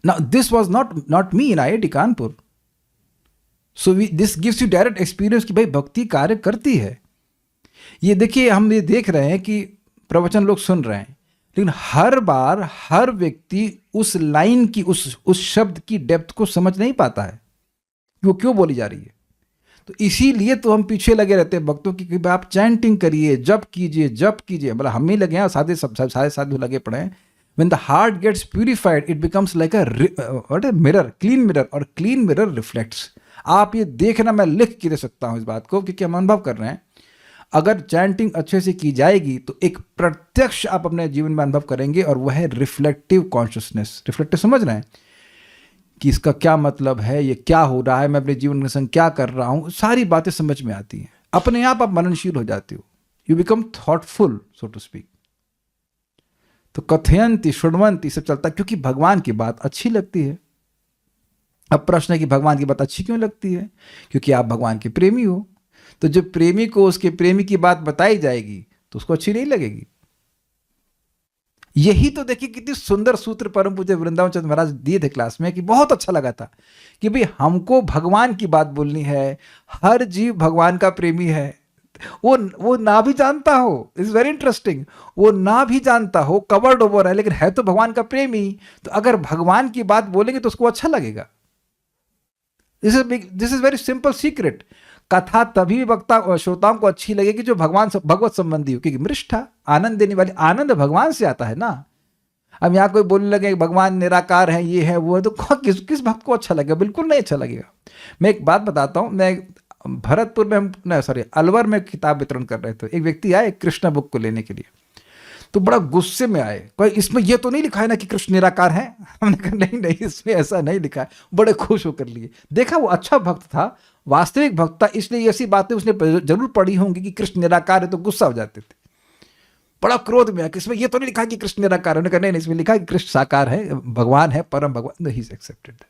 Now this was not me in IIT Kanpur. So this gives you direct experience कि भाई भक्ति कार्य करती है। ये देखिए, हम ये देख रहे हैं कि प्रवचन लोग सुन रहे हैं, लेकिन हर बार हर व्यक्ति उस लाइन की उस शब्द की डेप्थ को समझ नहीं पाता है कि वो क्यों बोली जा रही है। तो इसीलिए तो हम पीछे लगे रहते हैं भक्तों की कि आप चैंटिंग करिए, जप कीजिए, जप कीजिए। मतलब हम ही लगे हैं, सारे साधु लगे पड़े हैं। When the heart gets purified, it becomes like a mirror, clean mirror, और clean mirror reflects. आप ये देखना, मैं लिख के दे सकता हूँ इस बात को क्योंकि हम अनुभव कर रहे हैं। अगर चैंटिंग अच्छे से की जाएगी तो एक प्रत्यक्ष आप अपने जीवन में अनुभव करेंगे, और वह है रिफ्लेक्टिव कॉन्शियसनेस। रिफ्लेक्टिव समझ रहे हैं कि इसका क्या मतलब है, ये क्या हो रहा है, मैं अपने जीवन के संग क्या कर रहा हूँ, सारी बातें समझ में आती हैं। अपने आप मननशील हो जाते हो, you become thoughtful so to speak. तो कथयंती शृण्वन्ति सब चलता है क्योंकि भगवान की बात अच्छी लगती है। अब प्रश्न है कि भगवान की बात अच्छी क्यों लगती है? क्योंकि आप भगवान के प्रेमी हो। तो जब प्रेमी को उसके प्रेमी की बात बताई जाएगी तो उसको अच्छी नहीं लगेगी। यही तो देखिए कितनी सुंदर सूत्र परम पूज्य वृंदावन चंद्र महाराज दिए थे क्लास में, कि बहुत अच्छा लगा था कि भाई हमको भगवान की बात बोलनी है। हर जीव भगवान का प्रेमी है, वो ना भी जानता हो, इट्स वेरी इंटरेस्टिंग, वो ना भी जानता हो, कवर्ड ओवर है, लेकिन है तो भगवान का प्रेमी। तो अगर भगवान की बात बोलेंगे तो उसको अच्छा लगेगा। This is very simple secret. कथा तभी वक्ता श्रोताओं को अच्छी लगेगी जो भगवत संबंधी हो, क्योंकि मृष्ठा आनंद देने वाली, आनंद भगवान से आता है ना। अब यहाँ कोई बोलने लगे भगवान निराकार है, ये है वो है, तो किस भक्त को अच्छा लगेगा? बिल्कुल नहीं अच्छा लगेगा। मैं एक बात बताता हूँ, मैं भरतपुर में अलवर में किताब वितरण कर रहे थे। एक व्यक्ति आए कृष्ण बुक को लेने के लिए, तो बड़ा गुस्से में आए, कोई इसमें ये तो नहीं लिखा है ना कि कृष्ण निराकार है? हमने कहा नहीं इसमें ऐसा नहीं लिखा है। बड़े खुश होकर लिए। देखा वो अच्छा भक्त था, वास्तविक भक्त था, इसलिए ऐसी बातें उसने जरूर पढ़ी होंगी कि कृष्ण निराकार है, तो गुस्सा हो जाते थे। बड़ा क्रोध में है कि इसमें ये तो नहीं लिखा कि कृष्ण निराकार है। उन्होंने कहा नहीं, इसमें लिखा कि कृष्ण साकार है, भगवान है, परम भगवान। He is accepted.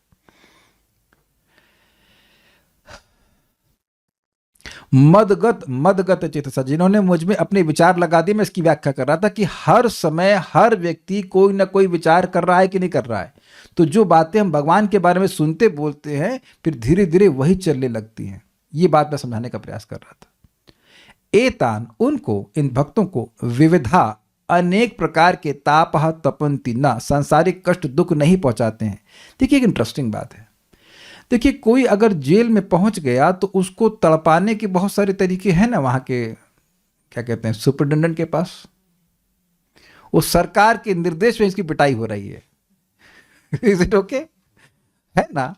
मदगत चेतसा, जिन्होंने मुझ में अपने विचार लगा दिए। मैं इसकी व्याख्या कर रहा था कि हर समय हर व्यक्ति कोई ना कोई विचार कर रहा है कि नहीं कर रहा है। तो जो बातें हम भगवान के बारे में सुनते बोलते हैं, फिर धीरे धीरे वही चलने लगती हैं। ये बात मैं समझाने का प्रयास कर रहा था। एतान, उनको, इन भक्तों को, विविधा, अनेक प्रकार के तापह तपंती न, सांसारिक कष्ट दुख नहीं पहुंचाते हैं। देखिए एक इंटरेस्टिंग बात है। देखिए कोई अगर जेल में पहुंच गया तो उसको तड़पाने के बहुत सारे तरीके हैं ना, वहां के क्या कहते हैं सुपरिटेंडेंट के पास। वो सरकार के निर्देश में इसकी पिटाई हो रही है। Is it okay? है ना?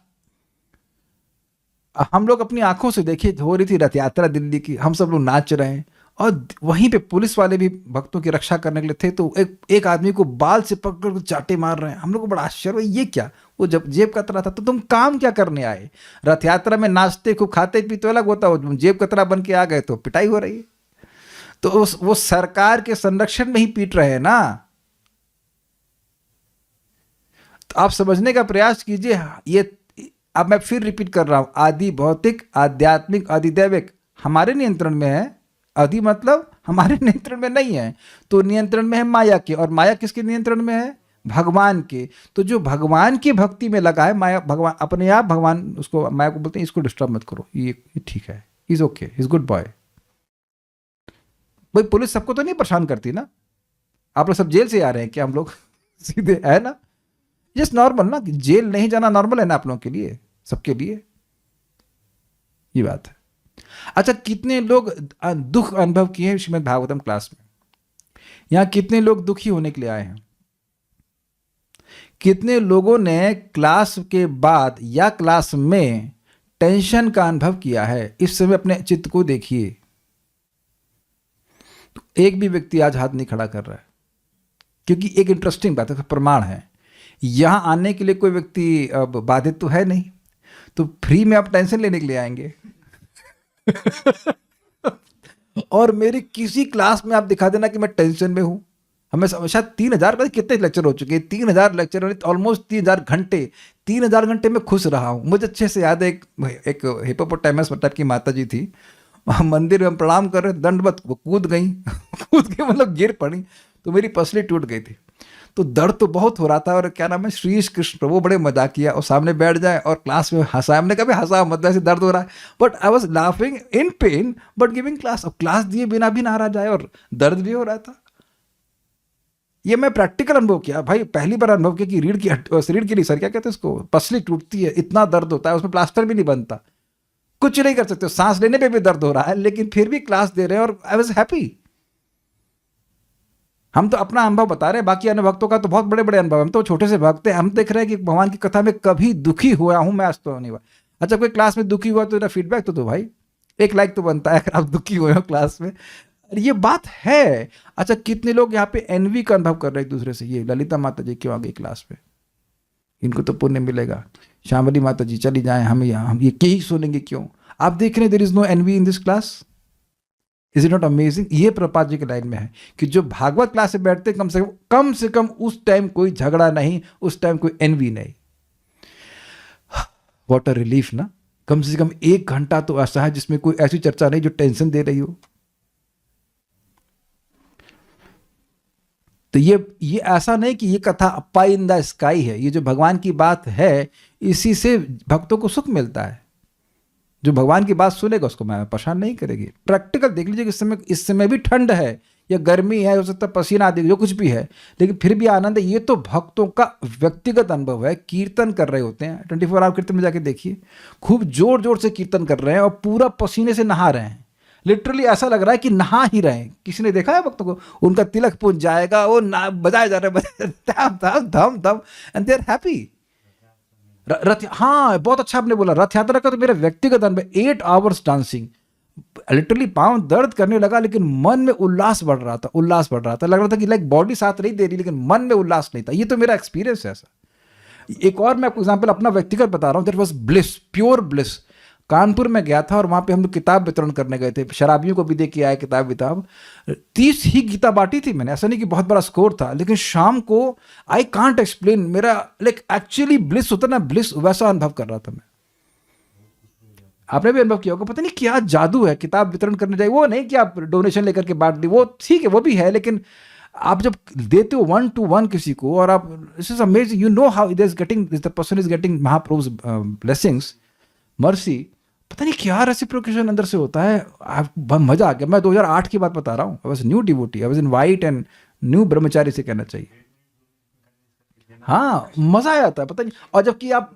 हम लोग अपनी आंखों से देखिए, हो रही थी रथ यात्रा दिल्ली की, हम सब लोग नाच रहे हैं और वहीं पे पुलिस वाले भी भक्तों की रक्षा करने के लिए थे। तो एक आदमी को बाल से पकड़ कर चाटे मार रहे हैं। हम लोग को बड़ा आश्चर्य हुआ, ये क्या? वो जब जेब कतरा था। तो तुम काम क्या करने आए? रथ यात्रा में नाचते खूब खाते पीते अलग होता, हो जेब कतरा बन के आ गए तो पिटाई हो रही है। तो वो सरकार के संरक्षण में ही पीट रहे हैं ना। तो आप समझने का प्रयास कीजिए। ये अब मैं फिर रिपीट कर रहा हूं, आदि भौतिक, आध्यात्मिक, आदिदैविक हमारे नियंत्रण में है। आदि मतलब हमारे नियंत्रण में नहीं है। तो नियंत्रण में है माया के, और माया किसके नियंत्रण में है? भगवान के। तो जो भगवान की भक्ति में लगा है, माया भगवान अपने आप, भगवान उसको, माया को बोलते हैं इसको डिस्टर्ब मत करो, ये ठीक है, is okay, is good boy. भाई पुलिस सबको तो नहीं परेशान करती ना। आप लोग सब जेल से आ रहे हैं क्या? हम लोग सीधे है ना, जस्ट नॉर्मल ना। जेल नहीं जाना नॉर्मल है ना आप लोगों के लिए, सबके लिए ये बात है। अच्छा, कितने लोग दुख अनुभव किए हैं श्रीमद् भागवतम क्लास में? यहां कितने लोग दुखी होने के लिए आए हैं? कितने लोगों ने क्लास के बाद या क्लास में टेंशन का अनुभव किया है? इस समय अपने चित्त को देखिए। एक भी व्यक्ति आज हाथ नहीं खड़ा कर रहा है, क्योंकि एक इंटरेस्टिंग बात है, प्रमाण है। यहां आने के लिए कोई व्यक्ति अब बाधित तो है नहीं, तो फ्री में आप टेंशन लेने के लिए आएंगे। और मेरी किसी क्लास में आप दिखा देना कि मैं टेंशन में हूं। हमें शायद 3000 पता कितने लेक्चर हो चुके हैं, 3000 लेक्चर, ऑलमोस्ट 3000 घंटे। 3000 घंटे में खुश रहा हूं। मुझे अच्छे से याद है, एक हिप्पोपोटामस टाइप की माता जी थी, मंदिर में हम प्रणाम कर रहे, दंडवत, वो कूद गई। कूद के मतलब गिर पड़ी, तो मेरी पसली टूट गई थी। तो दर्द तो बहुत हो रहा था। और क्या नाम है, श्री कृष्ण प्रभु बड़े मजाक किया और सामने बैठ जाए और क्लास में हंसाया। हमने कभी हंसा मतलब ऐसे दर्द हो रहा है, but I was laughing in pen but giving class. अब क्लास दिए बिना भी नारा जाए और दर्द भी हो रहा था। ये मैं प्रैक्टिकल अनुभव किया भाई, पहली बार अनुभव किया कि रीढ़ की नहीं सर, क्या कहते हैं इसको, पसली टूटती है, इतना दर्द होता है, उसमें प्लास्टर भी नहीं बनता, कुछ नहीं कर सकते, सांस लेने पे भी दर्द हो रहा है, लेकिन फिर भी क्लास दे रहे हैं और आई वॉज हैप्पी। हम तो अपना अनुभव बता रहे हैं, बाकी अन्य भक्तों का तो बहुत बड़े बड़े अनुभव। हम तो छोटे से भक्त हैं, हम देख रहे हैं कि भगवान की कथा में कभी दुखी हुआ हूं मैं, आज तो नहीं हुआ। अच्छा, कोई क्लास में दुखी हुआ तो मेरा फीडबैक तो दो भाई, एक लाइक तो बनता है अगर आप दुखी हुए हो क्लास में। ये बात है। अच्छा, कितने लोग यहाँ पे एनवी का अनुभव कर रहे हैं एक दूसरे से, ये ललिता माता जी क्यों आ गई क्लास पे, इनको तो पुण्य मिलेगा। श्यामली माता जी चली जाए, हम ये यही सुनेंगे क्यों? आप देख रहे हैं there is no envy in this class. Is it not amazing? ये प्रपात जी के लाइन में है कि जो भागवत क्लास से बैठते कम से कम उस टाइम कोई झगड़ा नहीं, उस टाइम कोई एनवी नहीं। व्हाट अ रिलीफ ना। कम से कम 1 घंटा तो ऐसा है जिसमें कोई ऐसी चर्चा नहीं जो टेंशन दे रही हो। तो ये ऐसा नहीं कि ये कथा पाई इन द स्काई है। ये जो भगवान की बात है, इसी से भक्तों को सुख मिलता है। जो भगवान की बात सुनेगा उसको मैं परेशान नहीं करेगी। प्रैक्टिकल देख लीजिए कि इस समय भी ठंड है या गर्मी है, हो सकता है पसीना आदि जो कुछ भी है, लेकिन फिर भी आनंद है। ये तो भक्तों का व्यक्तिगत अनुभव है। कीर्तन कर रहे होते हैं, 24 आवर कीर्तन में जाके देखिए, खूब जोर जोर से कीर्तन कर रहे हैं और पूरा पसीने से नहा रहे हैं। लिटरली ऐसा लग रहा है कि नहा ही रहे हैं। किसी ने देखा है भक्तों को? उनका तिलक पूज जाएगा, वो बजाए जा रहे हैं धम धम एंड दे आर हैप्पी। हाँ, बहुत अच्छा आपने बोला। रथ यात्रा का तो मेरा व्यक्तिगत अनुभव, 8 आवर्स डांसिंग, लिटरली पांव दर्द करने लगा, लेकिन मन में उल्लास बढ़ रहा था, उल्लास बढ़ रहा था। लग रहा था कि लाइक बॉडी साथ नहीं दे रही, लेकिन मन में उल्लास नहीं था। ये तो मेरा एक्सपीरियंस है ऐसा। एक और मैं आपको एग्जांपल अपना व्यक्तिगत बता रहा हूँ। That was bliss, pure bliss. Kanpur में गया था और वहाँ पे हम लोग किताब वितरण करने गए थे, शराबियों को भी दे के आए किताब 30 ही गीता बांटी थी मैंने। ऐसा नहीं कि बहुत बड़ा स्कोर था, लेकिन शाम को आई कांट एक्सप्लेन, मेरा लाइक एक्चुअली ब्लिस होता ना, ब्लिस वैसा अनुभव कर रहा था मैं। आपने भी अनुभव किया होगा, पता नहीं क्या जादू है किताब वितरण करने जाए। वो नहीं कि आप डोनेशन लेकर के बांट दी, वो ठीक है, वो भी है, लेकिन आप जब देते हो 1 to 1 किसी को, और आप, this is amazing, you know how the person is getting Mahaprabhu's blessings, mercy, पता नहीं क्या रेसिप्रोकेशन अंदर से होता है। मजा आ गया। मैं 2008 की बात बता रहा हूँ। I was new devotee, I was in white and new ब्रह्मचारी से कहना चाहिए। हाँ, मजा आ जाता है, पता नहीं। और जबकि आप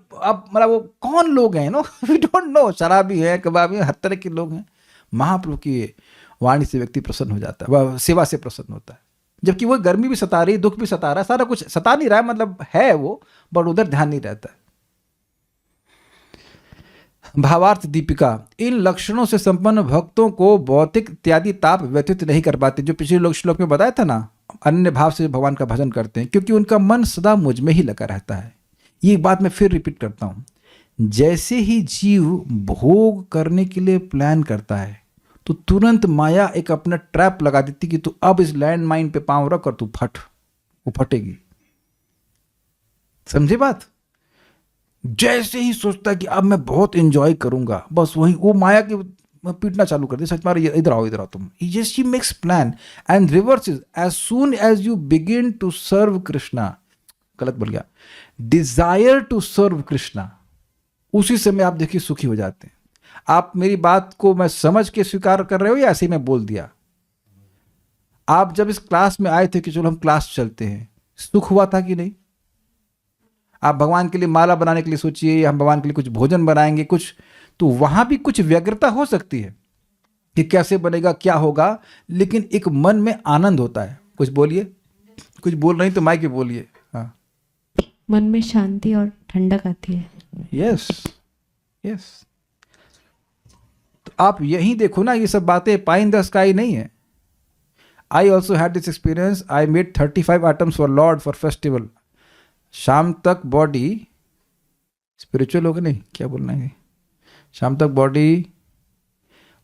मतलब वो कौन लोग हैं, नो वी डोंट नो, शराबी है, कबाबी है, हर तरह के लोग हैं। महाप्रभु की वाणी से व्यक्ति प्रसन्न हो जाता है, वह सेवा से प्रसन्न होता है। जबकि वो गर्मी भी सता रही, दुख भी सता रहा है, सारा कुछ सता नहीं रहा है, मतलब है वो, बट उधर ध्यान नहीं रहता है। भावार्थ दीपिका, इन लक्षणों से संपन्न भक्तों को भौतिक इत्यादि ताप व्यतीत नहीं कर पाते। जो पिछले श्लोक में बताया था ना, अन्य भाव से भगवान का भजन करते हैं, क्योंकि उनका मन सदा मुझ में ही लगा रहता है। ये बात मैं फिर रिपीट करता हूं, जैसे ही जीव भोग करने के लिए प्लान करता है, तो तुरंत माया एक अपना ट्रैप लगा देती कि तू अब इस लैंड माइन पे पांव रख और तू फट, वो फटेगी। समझे बात? जैसे ही सोचता है कि अब मैं बहुत एंजॉय करूंगा, बस वही वो माया की पीटना चालू कर दे, सच मारे, इधर आओ तुम। Yes, she makes plan and reverses as soon as you begin to serve Krishna. गलत बोल गया, desire to serve Krishna, उसी समय आप देखिए सुखी हो जाते हैं। आप मेरी बात को मैं समझ के स्वीकार कर रहे हो या ऐसे ही मैं बोल दिया? आप जब इस क्लास में आए थे कि चलो हम क्लास चलते हैं, सुख हुआ था कि नहीं? आप भगवान के लिए माला बनाने के लिए सोचिए, या हम भगवान के लिए कुछ भोजन बनाएंगे कुछ, तो वहां भी कुछ व्यग्रता हो सकती है कि कैसे बनेगा, क्या होगा, लेकिन एक मन में आनंद होता है। कुछ बोलिए, कुछ बोल रही तो माइक पे बोलिए। हाँ, मन में शांति और ठंडक आती है। Yes yes. तो आप यही देखो ना, ये सब बातें पाई इन द स्काई नहीं है। I also had this experience. I made 35 items for Lord for festival. शाम तक बॉडी स्पिरिचुअल होगा, नहीं क्या बोलना है, शाम तक body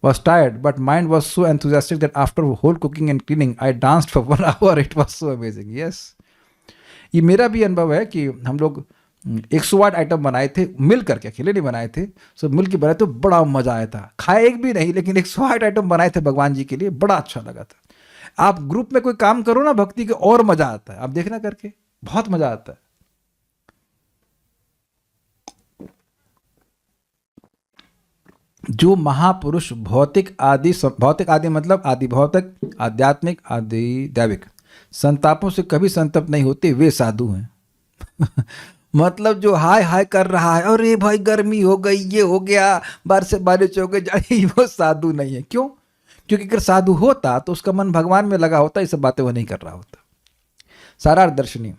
was tired, but mind was so enthusiastic that after whole cooking and cleaning, I danced for 1 hour. It was so amazing. Yes, ये मेरा भी अनुभव है कि हम लोग 108 आइटम बनाए थे, मिल करके, अकेले नहीं बनाए थे, सब मिल के बनाए तो बड़ा मजा आया था। खाए एक भी नहीं, लेकिन 108 आइटम बनाए थे भगवान जी के लिए, बड़ा अच्छा लगा था। आप ग्रुप में कोई काम करो ना भक्ति के, और मजा आता है, आप देखना करके, बहुत मजा आता है। जो महापुरुष भौतिक आदि मतलब आदि भौतिक, आध्यात्मिक, आदि दैविक संतापों से कभी संतप्त नहीं होते, वे साधु हैं। मतलब जो हाय हाय कर रहा है, अरे भाई गर्मी हो गई, ये हो गया, बारिश हो गई, वो साधु नहीं है। क्यों? क्योंकि अगर साधु होता तो उसका मन भगवान में लगा होता, ये सब बातें वो नहीं कर रहा होता। सारार्थ दर्शनी,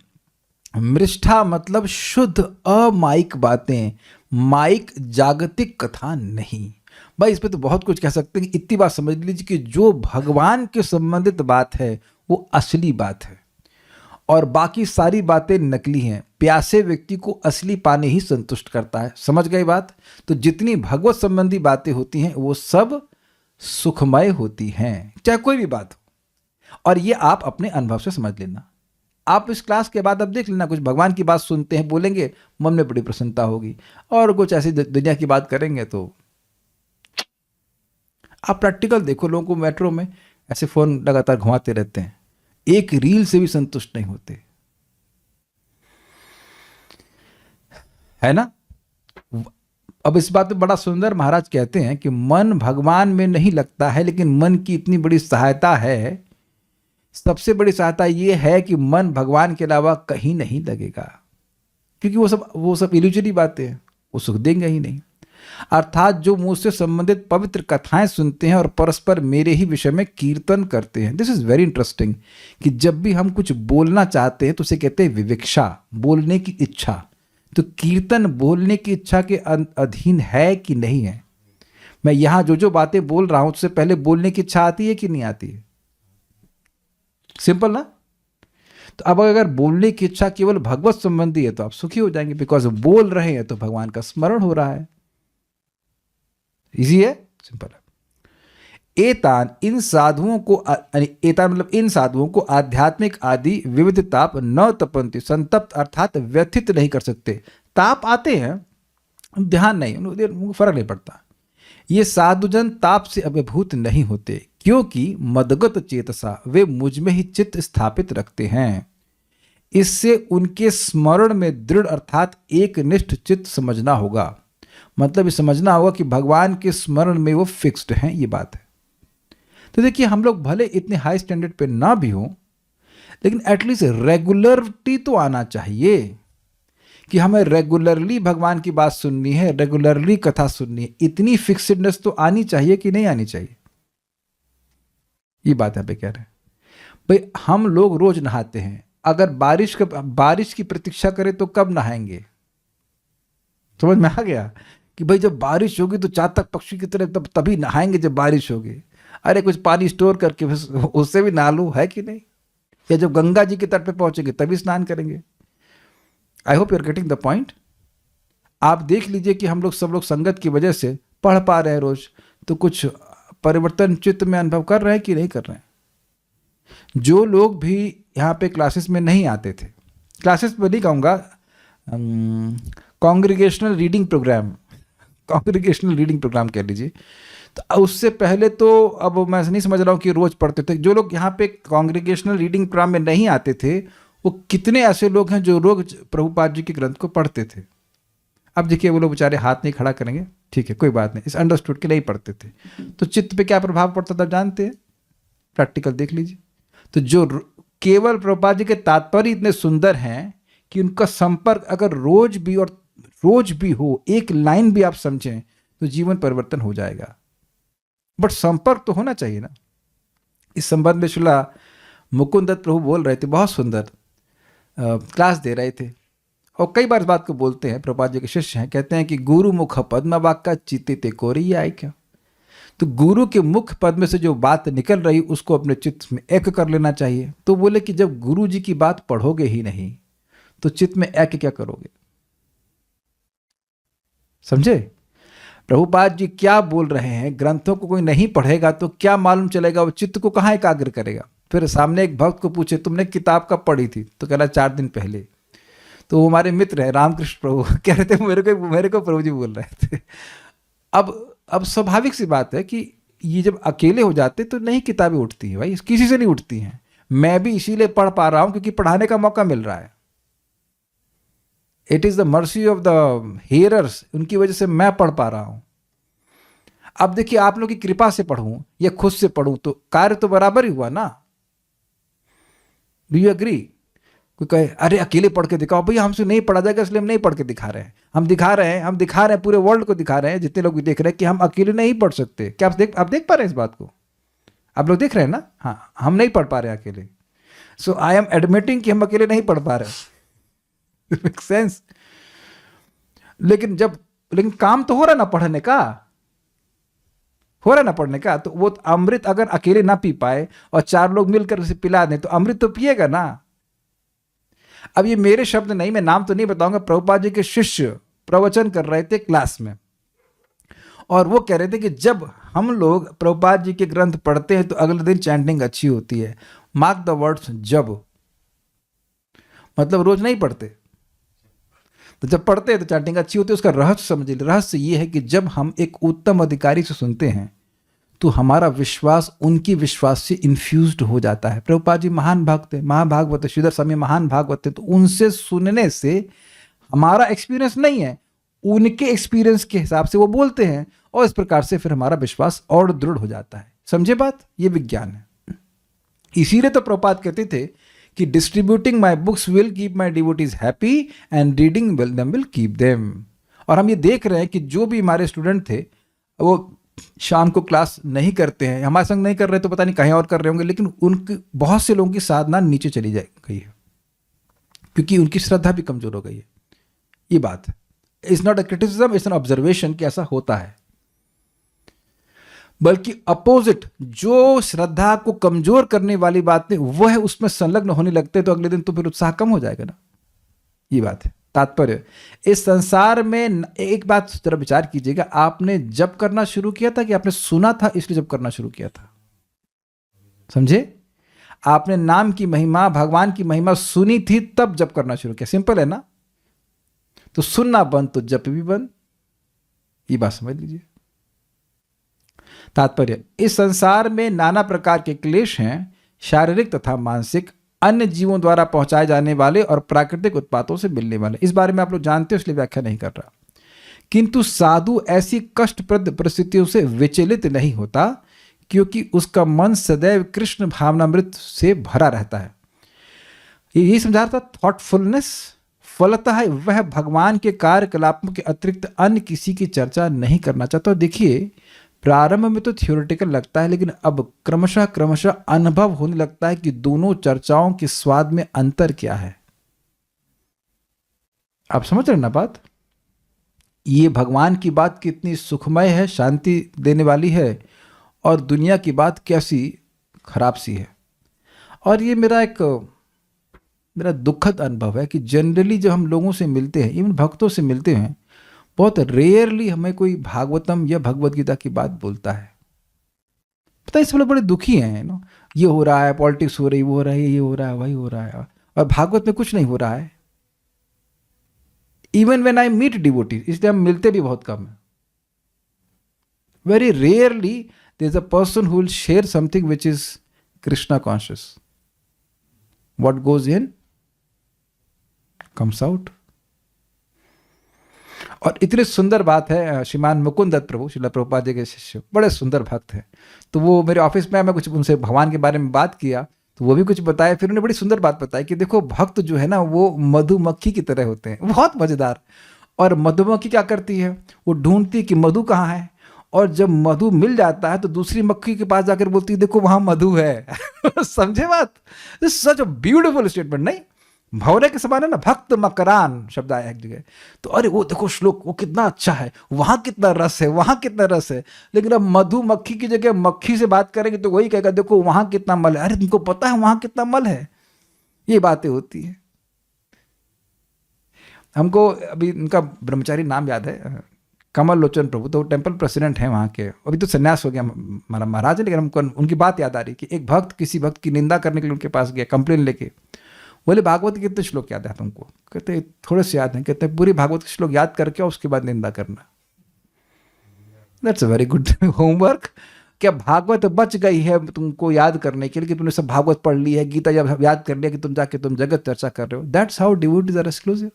मृष्ठा मतलब शुद्ध अमाइक बातें, माइक जागतिक कथा नहीं। भाई इस पे तो बहुत कुछ कह सकते हैं। इतनी बात समझ लीजिए कि जो भगवान के संबंधित बात है वो असली बात है, और बाकी सारी बातें नकली हैं। प्यासे व्यक्ति को असली पानी ही संतुष्ट करता है। समझ गए बात? तो जितनी भगवत संबंधी बातें होती हैं वो सब सुखमय होती हैं, चाहे कोई भी बात हो। और ये आप अपने अनुभव से समझ लेना। आप इस क्लास के बाद अब देख लेना, कुछ भगवान की बात सुनते हैं, बोलेंगे, मन में बड़ी प्रसन्नता होगी, और कुछ ऐसी दुनिया की बात करेंगे तो आप प्रैक्टिकल देखो। लोगों को मेट्रो में ऐसे फोन लगातार घुमाते रहते हैं, एक रील से भी संतुष्ट नहीं होते, है ना? अब इस बात में बड़ा सुंदर महाराज कहते हैं कि मन भगवान में नहीं लगता है, लेकिन मन की इतनी बड़ी सहायता है, सबसे बड़ी सहायता ये है कि मन भगवान के अलावा कहीं नहीं लगेगा, क्योंकि वो सब इल्यूजरी बातें हैं, वो सुख देंगे ही नहीं। अर्थात जो मुझसे संबंधित पवित्र कथाएं सुनते हैं और परस्पर मेरे ही विषय में कीर्तन करते हैं। दिस इज वेरी इंटरेस्टिंग कि जब भी हम कुछ बोलना चाहते हैं तो उसे कहते हैं विविक्षा, बोलने की इच्छा। तो कीर्तन बोलने की इच्छा के अधीन है कि नहीं है? मैं यहां जो बातें बोल रहा हूं उससे पहले बोलने की इच्छा आती है कि नहीं आती है? सिंपल ना? तो अब अगर बोलने की इच्छा केवल भगवत संबंधी है तो आप सुखी हो जाएंगे, बिकॉज बोल रहे हैं तो भगवान का स्मरण हो रहा है। इजी है, सिंपल है। एतान इन साधुओं को एतान मतलब इन साधुओं को आध्यात्मिक आदि विविध ताप न तपंती, संतप्त अर्थात व्यथित नहीं कर सकते। ताप आते हैं, ध्यान नहीं, उनको फर्क नहीं पड़ता। ये साधुजन ताप से अभिभूत नहीं होते, क्योंकि मदगत चेतसा वे मुझ में ही चित्त स्थापित रखते हैं। इससे उनके स्मरण में दृढ़ अर्थात एक निष्ठ चित्त समझना होगा। मतलब ये समझना होगा कि भगवान के स्मरण में वो फिक्स्ड हैं, ये बात है। तो देखिए, हम लोग भले इतने हाई स्टैंडर्ड पे ना भी हों, लेकिन एटलीस्ट रेगुलरिटी तो आना चाहिए कि हमें रेगुलरली भगवान की बात सुननी है, रेगुलरली कथा सुननी है। इतनी फिक्सडनेस तो आनी चाहिए कि नहीं आनी चाहिए, ये बात यहाँ पे कह रहे हैं। भाई हम लोग रोज नहाते हैं, अगर बारिश की प्रतीक्षा करें तो कब नहाएंगे? समझ में आ गया कि भाई जब बारिश होगी तो चातक पक्षी की तरह तभी नहाएंगे जब बारिश होगी। अरे कुछ पानी स्टोर करके उससे भी नहा लो, है कि नहीं? या जब गंगा जी के तट पे पहुंचेंगे तभी स्नान करेंगे। I hope you are getting the point. आप देख लीजिए कि हम लोग सब लोग संगत की वजह से पढ़ पा रहे हैं रोज, तो कुछ परिवर्तन चित्त में अनुभव कर रहे हैं कि नहीं कर रहे हैं? जो लोग भी यहाँ पे क्लासेस में नहीं आते थे, क्लासेस में नहीं कहूँगा, कॉन्ग्रीगेशनल रीडिंग प्रोग्राम कह लीजिए, तो उससे पहले तो अब मैं नहीं समझ रहा हूँ कि रोज पढ़ते थे। जो लोग यहाँ पे कॉन्ग्रीगेशनल रीडिंग प्रोग्राम में नहीं आते थे, वो कितने ऐसे लोग हैं जो रोज प्रभुपाद जी के ग्रंथ को पढ़ते थे। अब देखिए वो लोग बेचारे हाथ नहीं खड़ा करेंगे, ठीक है कोई बात नहीं, इस अंडरस्टूड के नहीं पढ़ते थे, तो चित्त पे क्या प्रभाव पड़ता था जानते हैं? प्रैक्टिकल देख लीजिए। तो जो केवल प्रभुपाद जी के तात्पर्य इतने सुंदर हैं कि उनका संपर्क अगर रोज भी हो, एक लाइन भी आप समझें तो जीवन परिवर्तन हो जाएगा। बट संपर्क तो होना चाहिए ना। इस संबंध में श्रीला मुकुंद दत्त प्रभु बोल रहे थे, बहुत सुंदर क्लास दे रहे थे, और कई बार इस बात को बोलते हैं, प्रभुपाद जी के शिष्य हैं, कहते हैं कि गुरु मुख पद्म वाक्या चित्ते ते कोरी आए क्या। तो गुरु के मुख पद्म से जो बात निकल रही उसको अपने चित्त में एक कर लेना चाहिए। तो बोले कि जब गुरु जी की बात पढ़ोगे ही नहीं तो चित्त में एक क्या करोगे? समझे? प्रभुपाद जी क्या बोल रहे हैं, ग्रंथों को कोई नहीं पढ़ेगा तो क्या मालूम चलेगा, वो चित्त को कहाँ एकाग्र करेगा? फिर सामने एक भक्त को पूछे तुमने किताब कब पढ़ी थी, तो कह रहा 4 दिन पहले। तो वो हमारे मित्र है रामकृष्ण प्रभु, कह रहे थे मेरे को प्रभु जी बोल रहे थे। अब स्वाभाविक सी बात है कि ये जब अकेले हो जाते तो नहीं किताबें उठती हैं भाई, किसी से नहीं उठती हैं। मैं भी इसीलिए पढ़ पा रहा हूं क्योंकि पढ़ाने का मौका मिल रहा है। It is the mercy of the hearers, उनकी वजह से मैं पढ़ पा रहा हूं। अब देखिए, आप लोग की कृपा से पढ़ूं या खुद से पढ़ूं तो कार्य तो बराबर ही हुआ ना। Do you agree? कोई कहे अरे अकेले पढ़ के दिखाओ, भैया हमसे नहीं पढ़ा जाएगा इसलिए हम नहीं पढ़ के दिखा रहे हैं। हम दिखा रहे हैं पूरे वर्ल्ड को दिखा रहे हैं, जितने लोग भी देख रहे हैं कि हम अकेले नहीं पढ़ सकते। क्या आप देख पा रहे हैं इस बात को? आप लोग देख रहे हैं ना? हाँ, हम नहीं पढ़ पा रहे हैं अकेले। सो आई एम एडमिटिंग कि हम अकेले नहीं पढ़ पा रहे। Make sense? लेकिन काम तो हो रहा ना पढ़ने का, हो रहा ना पढ़ने का। तो वो अमृत अगर अकेले ना पी पाए और 4 लोग मिलकर उसे पिला दें तो अमृत तो पिएगा ना। अब ये मेरे शब्द नहीं, मैं नाम तो नहीं बताऊंगा। प्रभुपाद जी के शिष्य प्रवचन कर रहे थे क्लास में, और वो कह रहे थे कि जब हम लोग प्रभुपाद जी के ग्रंथ पढ़ते हैं तो अगले दिन चैंटिंग अच्छी होती है। मार्क द वर्ड्स, जब, मतलब रोज नहीं पढ़ते, तो जब पढ़ते हैं तो चैंटिंग अच्छी होती है। उसका रहस्य समझिए। रहस्य ये है कि जब हम एक उत्तम अधिकारी से सुनते हैं तो हमारा विश्वास उनकी विश्वास से इन्फ्यूज्ड हो जाता है। प्रभुपाद जी महान भक्त है, महाभागवत है, श्रीधर स्वामी महान भागवत है, तो उनसे सुनने से हमारा एक्सपीरियंस नहीं है, उनके एक्सपीरियंस के हिसाब से वो बोलते हैं, और इस प्रकार से फिर हमारा विश्वास और दृढ़ हो जाता है। समझे बात? ये विज्ञान है। इसीलिए तो प्रभुपाद कहते थे कि distributing my books will keep my devotees happy and reading them will keep them. और हम ये देख रहे हैं कि जो भी हमारे स्टूडेंट थे वो शाम को क्लास नहीं करते हैं, हमारे संग नहीं कर रहे तो पता नहीं कहीं और कर रहे होंगे, लेकिन उनकी बहुत से लोगों की साधना नीचे चली गई है क्योंकि उनकी श्रद्धा भी कमजोर हो गई है। ये बात है। It's not a criticism, it's an observation कि ऐसा होता है। बल्कि अपोजिट, जो श्रद्धा को कमजोर करने वाली बातें वो है उसमें संलग्न होने लगते तो अगले दिन तो फिर उत्साह कम हो जाएगा ना। ये बात है। तात्पर्य, इस संसार में एक बात जरा विचार कीजिएगा, आपने जब करना शुरू किया था कि आपने सुना था इसलिए जब करना शुरू किया था? समझे? आपने नाम की महिमा, भगवान की महिमा सुनी थी तब जब करना शुरू किया। सिंपल है ना? तो सुनना बंद तो जप भी बंद। ये बात समझ लीजिए। तात्पर्य, इस संसार में नाना प्रकार के क्लेश हैं, शारीरिक तथा मानसिक, अन्य जीवों द्वारा पहुंचाए जाने वाले और प्राकृतिक उत्पातों से मिलने वाले। इस बारे में आप लोग जानते हो इसलिए व्याख्या नहीं कर रहा। किंतु साधु ऐसी कष्टप्रद परिस्थितियों से विचलित नहीं होता, क्योंकि उसका मन सदैव कृष्ण भावनामृत से भरा रहता है। यही समझा रहा था, थॉटफुलनेस। फलतः वह भगवान के कार्यकलापों के अतिरिक्त अन्य किसी की चर्चा नहीं करना चाहता। देखिए, प्रारंभ में तो थियोरेटिकल लगता है, लेकिन अब क्रमशः क्रमशः अनुभव होने लगता है कि दोनों चर्चाओं के स्वाद में अंतर क्या है। आप समझ रहे हैं ना बात? ये भगवान की बात कितनी सुखमय है, शांति देने वाली है, और दुनिया की बात कैसी खराब सी है। और ये मेरा दुखद अनुभव है कि जनरली जब हम लोगों से मिलते हैं, इवन भक्तों से मिलते हैं, बहुत रेयरली हमें कोई भागवतम या भगवत गीता की बात बोलता है। पता है, इस वाले बड़े दुखी हैं नो, ये हो रहा है, पॉलिटिक्स हो रही, वो हो रहा है, ये हो रहा है, वही हो रहा है, और भागवत में कुछ नहीं हो रहा है। Even when I meet devotees, इसलिए हम मिलते भी बहुत कम है। Very rarely there is a person who will share something which is Krishna conscious. What goes in comes out. और इतनी सुंदर बात है, श्रीमान मुकुंद दत्त प्रभु, श्रील प्रभुपाद जी के शिष्य, बड़े सुंदर भक्त हैं। तो वो मेरे ऑफिस में, मैं कुछ उनसे भगवान के बारे में बात किया तो वो भी कुछ बताया। फिर उन्होंने बड़ी सुंदर बात बताई कि देखो, भक्त जो है ना वो मधुमक्खी की तरह होते हैं, बहुत मजेदार। और मधुमक्खी क्या करती है, वो ढूंढती है कि मधु कहाँ है, और जब मधु मिल जाता है तो दूसरी मक्खी के पास जाकर बोलती है देखो वहां मधु है। समझे बात? सच अ ब्यूटीफुल स्टेटमेंट, नहीं? भौरे के समान है ना, भक्त मकरान शब्द आया एक जगह। तो अरे वो देखो श्लोक, वो कितना अच्छा है, वहां कितना रस है, वहां कितना रस है। लेकिन अब मधुमक्खी की जगह मक्खी से बात करेंगे तो वही कहेगा देखो वहां कितना मल है। अरे तुमको पता है वहां कितना मल है? ये बातें होती है। हमको अभी उनका ब्रह्मचारी नाम याद है, कमल लोचन प्रभु, तो टेम्पल प्रेसिडेंट हैं वहाँ के। अभी तो संन्यास हो गया हमारा महाराज है, लेकिन हमको उनकी बात याद आ रही कि एक भक्त किसी भक्त की निंदा करने के लिए उनके पास गया, कंप्लेन लेके। बोले भागवत के कितने श्लोक याद है तुमको? कहते थोड़े से याद हैं। कहते पूरी भागवत के श्लोक याद करके उसके बाद निंदा करना। That's a very good homework. क्या भागवत बच गई है तुमको याद करने के लिए कि तुमने सब भागवत पढ़ ली है, गीता जब याद कर लिया कि तुम जाके तुम जगत चर्चा कर रहे हो? That's how devotees are exclusive.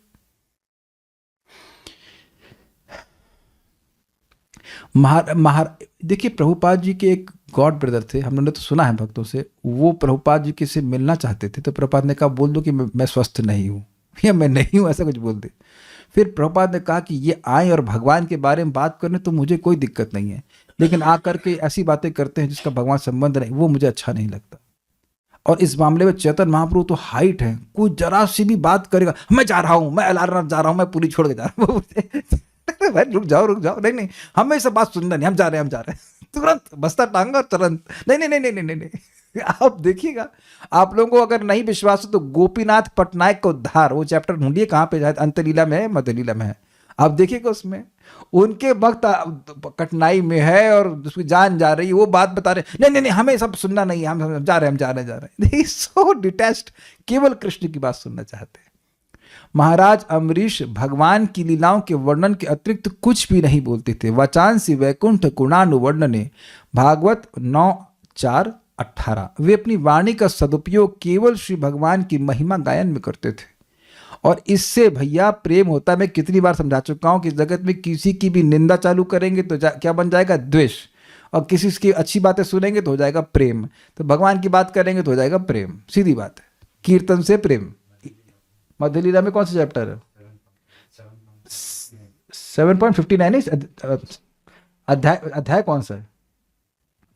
देखिए, प्रभुपाद जी के एक गॉड ब्रदर थे, हमने तो सुना है भक्तों से, वो प्रभुपाद जी के से मिलना चाहते थे। तो प्रभुपाद ने कहा बोल दो कि मैं स्वस्थ नहीं हूँ या मैं नहीं हूँ, ऐसा कुछ बोल दे। फिर प्रभुपाद ने कहा कि ये आए और भगवान के बारे में बात करने तो मुझे कोई दिक्कत नहीं है, लेकिन आकर के ऐसी बातें करते हैं जिसका भगवान संबंध नहीं, वो मुझे अच्छा नहीं लगता। और इस मामले में चैतन्य महाप्रभु तो हाइट है, कोई जरा सी भी बात करेगा, मैं जा रहा हूँ, मैं अलारनाथ जा रहा हूँ, मैं पूरी छोड़ के जा रहा हूँ। भाई रुक जाओ, नहीं, हमें सब बात सुनना नहीं, हम जा रहे हैं। तुरंत बस्ता टांगा और तुरंत नहीं। आप देखिएगा, आप लोगों को अगर नहीं विश्वास हो तो गोपीनाथ पटनायक का उद्धार, वो चैप्टर ढूंढिए कहाँ पे, शायद अंतलीला में है, मध्यलीला में है, आप देखिएगा उसमें उनके वक्त कठिनाई में है और उसकी जान जा रही है, वो बात बता रहे नहीं, हमें सब सुनना नहीं है, हम जा रहे हैं। सो डिटैच्ड, केवल कृष्ण की बात सुनना चाहते हैं। महाराज अम्बरीश भगवान की लीलाओं के वर्णन के अतिरिक्त कुछ भी नहीं बोलते थे। वाचांसी वैकुंठ गुणानुवर्णने, भागवत 9:4-18। वे अपनी वाणी का सदुपयोग केवल श्री भगवान की महिमा गायन में करते थे, और इससे भैया प्रेम होता है। मैं कितनी बार समझा चुका हूं कि जगत में किसी की भी निंदा चालू करेंगे तो क्या बन जाएगा? द्वेष। और किसी की अच्छी बातें सुनेंगे तो हो जाएगा प्रेम। तो भगवान की बात करेंगे तो हो जाएगा प्रेम, सीधी बात है। कीर्तन से प्रेम। मध्यलीला में कौन सा चैप्टर है? 7.59 अध्याय कौन सा है?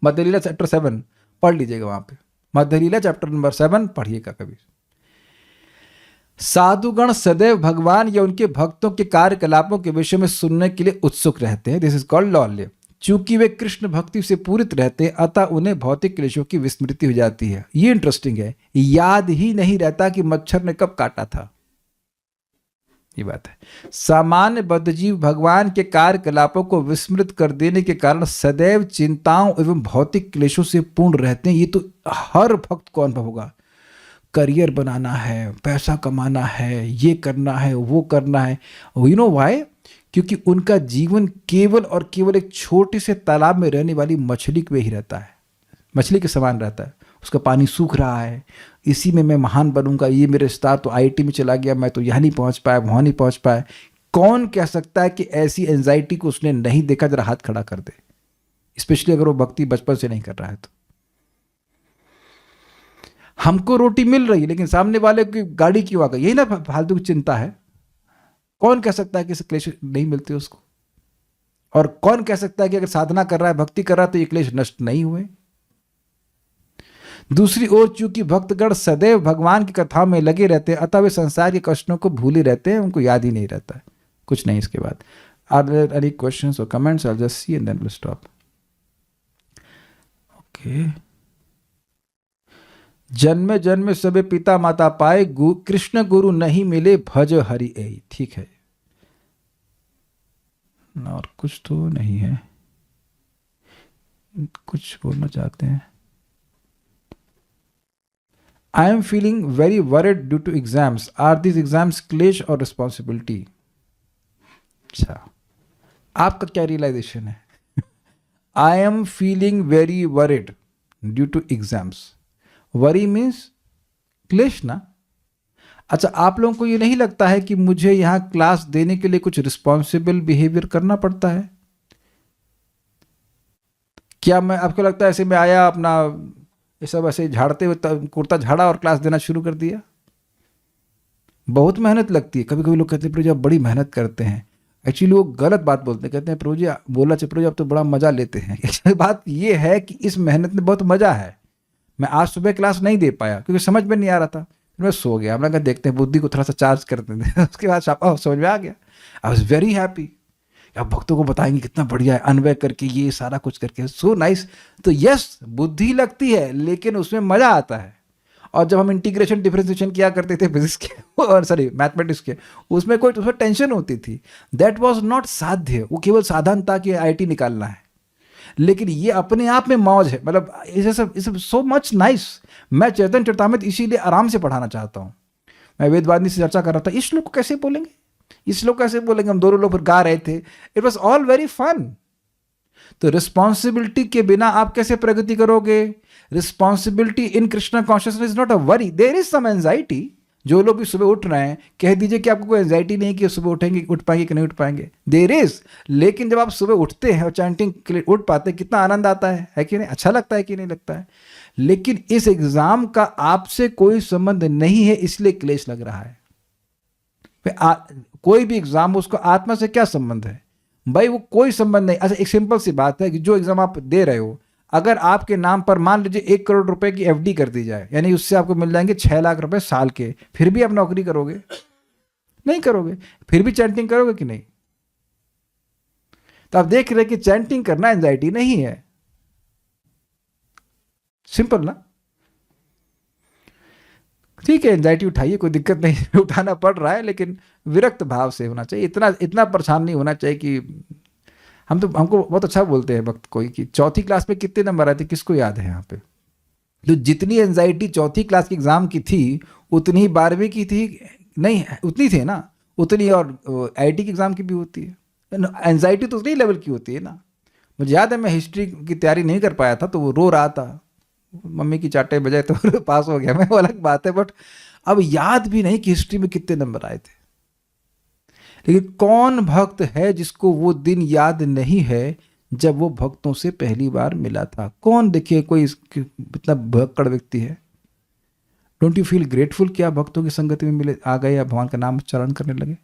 मध्यलीला चैप्टर 7 पढ़ लीजिएगा, वहां पे मध्यलीला चैप्टर नंबर 7 पढ़िएगा कभी। साधुगण सदैव भगवान या उनके भक्तों के कार्यकलापों के विषय में सुनने के लिए उत्सुक रहते हैं। दिस इज कॉल्ड लौल्य। चूंकि वे कृष्ण भक्ति से पूरित रहते हैं, अतः उन्हें भौतिक क्लेशों की विस्मृति हो जाती है। ये इंटरेस्टिंग है, याद ही नहीं रहता कि मच्छर ने कब काटा था। ये बात है। सामान्य बद्धजीव भगवान के कार्यकलापों को विस्मृत कर देने के कारण सदैव चिंताओं एवं भौतिक क्लेशों से पूर्ण रहते हैं। ये तो हर भक्त को अनुभव होगा। करियर बनाना है, पैसा कमाना है, ये करना है, वो करना है। You know why? क्योंकि उनका जीवन केवल और केवल एक छोटे से तालाब में रहने वाली मछली में ही रहता है, मछली के समान रहता है। उसका पानी सूख रहा है, इसी में मैं महान बनूंगा, ये मेरे स्टार तो आईआईटी में चला गया, मैं तो यहाँ नहीं पहुँच पाया, वहाँ नहीं पहुँच पाया। कौन कह सकता है कि ऐसी एंजाइटी को उसने नहीं देखा? जरा हाथ खड़ा कर दे, स्पेशली अगर वो भक्ति बचपन से नहीं कर रहा है तो। हमको रोटी मिल रही है लेकिन सामने वाले की गाड़ी क्यों आ गई, यही ना फालतू की चिंता है। कौन कह सकता है कि इसे क्लेश नहीं मिलते उसको? और कौन कह सकता है कि अगर साधना कर रहा है, भक्ति कर रहा है, तो ये क्लेश नष्ट नहीं हुए? दूसरी ओर चूंकि भक्तगण सदैव भगवान की कथाओं में लगे रहते हैं, अतः वे संसार के कष्टों को भूले रहते हैं, उनको याद ही नहीं रहता है कुछ नहीं। इसके बाद आर देयर एनी क्वेश्चंस और comments? I will just see and then will stop. Okay. जन्मे जन्मे सबे पिता माता पाए, कृष्ण गुरु नहीं मिले, भज हरि ऐ। ठीक है, और कुछ तो नहीं है, कुछ बोलना चाहते हैं? I am feeling very worried due to exams. Are these exams क्लेश और responsibility? अच्छा, आपका क्या रियलाइजेशन है? I am feeling very worried due to exams. Worry means क्लेश ना? अच्छा, आप लोगों को ये नहीं लगता है कि मुझे यहाँ क्लास देने के लिए कुछ रिस्पॉन्सिबल बिहेवियर करना पड़ता है? क्या मैं, आपको लगता है ऐसे मैं आया अपना ये सब ऐसे झाड़ते हुए कुर्ता झाड़ा और क्लास देना शुरू कर दिया? बहुत मेहनत लगती है। कभी कभी लोग कहते हैं प्रभु जी आप बड़ी मेहनत करते हैं। एक्चुअली वो गलत बात बोलते हैं, कहते हैं प्रभु जी बोला चाहिए प्रभु जी आप तो बड़ा मजा लेते हैं। बात ये है कि इस मेहनत में बहुत मजा है। मैं आज सुबह क्लास नहीं दे पाया क्योंकि समझ में नहीं आ रहा था, मैं सो गया। हमने कहा देखते हैं, बुद्धि को थोड़ा सा चार्ज करते थे। उसके बाद समझ में आ गया। I was very happy. अब भक्तों को बताएंगे कितना बढ़िया है, अनवय करके ये सारा कुछ करके, सो नाइस। तो यस, बुद्धि लगती है लेकिन उसमें मजा आता है। और जब हम इंटीग्रेशन डिफरेंशिएशन किया करते थे फिजिक्स के और सॉरी मैथमेटिक्स के, उसमें उसमें टेंशन होती थी। दैट वाज नॉट साध्य, वो केवल साधन था कि आईटी निकालना है। लेकिन ये अपने आप में मौज है, मतलब इस सो मच नाइस। मैं चैतन्य चरितामृत इसीलिए आराम से पढ़ाना चाहता हूँ। मैं वेदवादी से चर्चा कर रहा था, इस श्लोक को कैसे बोलेंगे, इस लोग कैसे बोलेंगे। हम दोनों लोग फिर गा रहे थे। It was all very fun. तो रिस्पॉन्सिबिलिटी के बिना आप कैसे प्रगति करोगे? Responsibility in Krishna consciousness is not a worry, there is some anxiety. जो लोग भी सुबह उठ रहे हैं, कह दीजिए कि आपको कोई एंजाइटी नहीं कि सुबह उठेंगे, उठ पाएंगे कि नहीं उठ पाएंगे, देयर इज। लेकिन जब आप सुबह उठते हैं और चैंटिंग के लिए उठ पाते हैं, कितना आनंद आता है कि नहीं? अच्छा लगता है कि नहीं लगता है? लेकिन इस एग्जाम का आपसे कोई संबंध नहीं है, इसलिए क्लेश लग रहा है। कोई भी एग्जाम, उसको आत्मा से क्या संबंध है भाई? वो कोई संबंध नहीं। अच्छा, एक सिंपल सी बात है कि जो एग्जाम आप दे रहे हो, अगर आपके नाम पर मान लीजिए 1 करोड़ रुपए की एफडी कर दी जाए, यानी उससे आपको मिल जाएंगे 6 लाख रुपए साल के, फिर भी आप नौकरी करोगे? नहीं करोगे। फिर भी चैंटिंग करोगे कि नहीं? तो आप देख रहे हैं कि चैंटिंग करना एंजाइटी नहीं है। सिंपल ना? ठीक है, एंजाइटी उठाइए, कोई दिक्कत नहीं, उठाना पड़ रहा है, लेकिन विरक्त भाव से होना चाहिए। इतना परेशान नहीं होना चाहिए कि हमको बहुत अच्छा बोलते हैं वक्त कोई कि चौथी क्लास में कितने नंबर आए थे, किसको याद है यहाँ पे? तो जितनी एंजाइटी चौथी क्लास के एग्जाम की थी उतनी ही 12वीं की थी नहीं, उतनी थी ना, उतनी और आईआईटी के एग्जाम की भी होती है। एंजाइटी तो उतनी लेवल की होती है ना। मुझे याद है मैं हिस्ट्री की तैयारी नहीं कर पाया था, तो वो रो रहा था, मम्मी की चाटे बजाए तो पास हो गया मैं, वो अलग बात है। बट अब याद भी नहीं कि हिस्ट्री में कितने नंबर आए थे। लेकिन कौन भक्त है जिसको वो दिन याद नहीं है जब वो भक्तों से पहली बार मिला था? कौन? देखिए, कोई इतना भक्कड़ व्यक्ति है। डोंट यू फील ग्रेटफुल कि आप भक्तों की संगति में मिले, आ गए या भगवान का नाम उच्चारण करने लगे?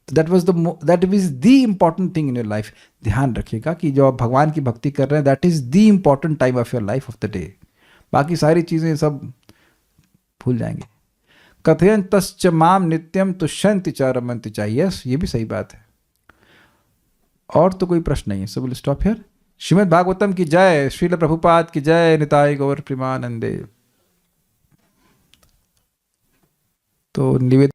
That is the important thing in your life. ध्यान रखिएगा कि जो आप भगवान की भक्ति कर रहे हैं, that is the important time of your life of the day. बाकी सारी चीजें सब भूल जाएंगे। कथयन तश्च माम नित्यम तुष्यन्ति च रमन्ति च। यस, ये भी सही बात है। और तो कोई प्रश्न नहीं है, सब will stop here. Shrimad Bhagavatam की जय, श्रील प्रभुपाद की जय, निताय गौर प्रेमानंदे। तो निवेदन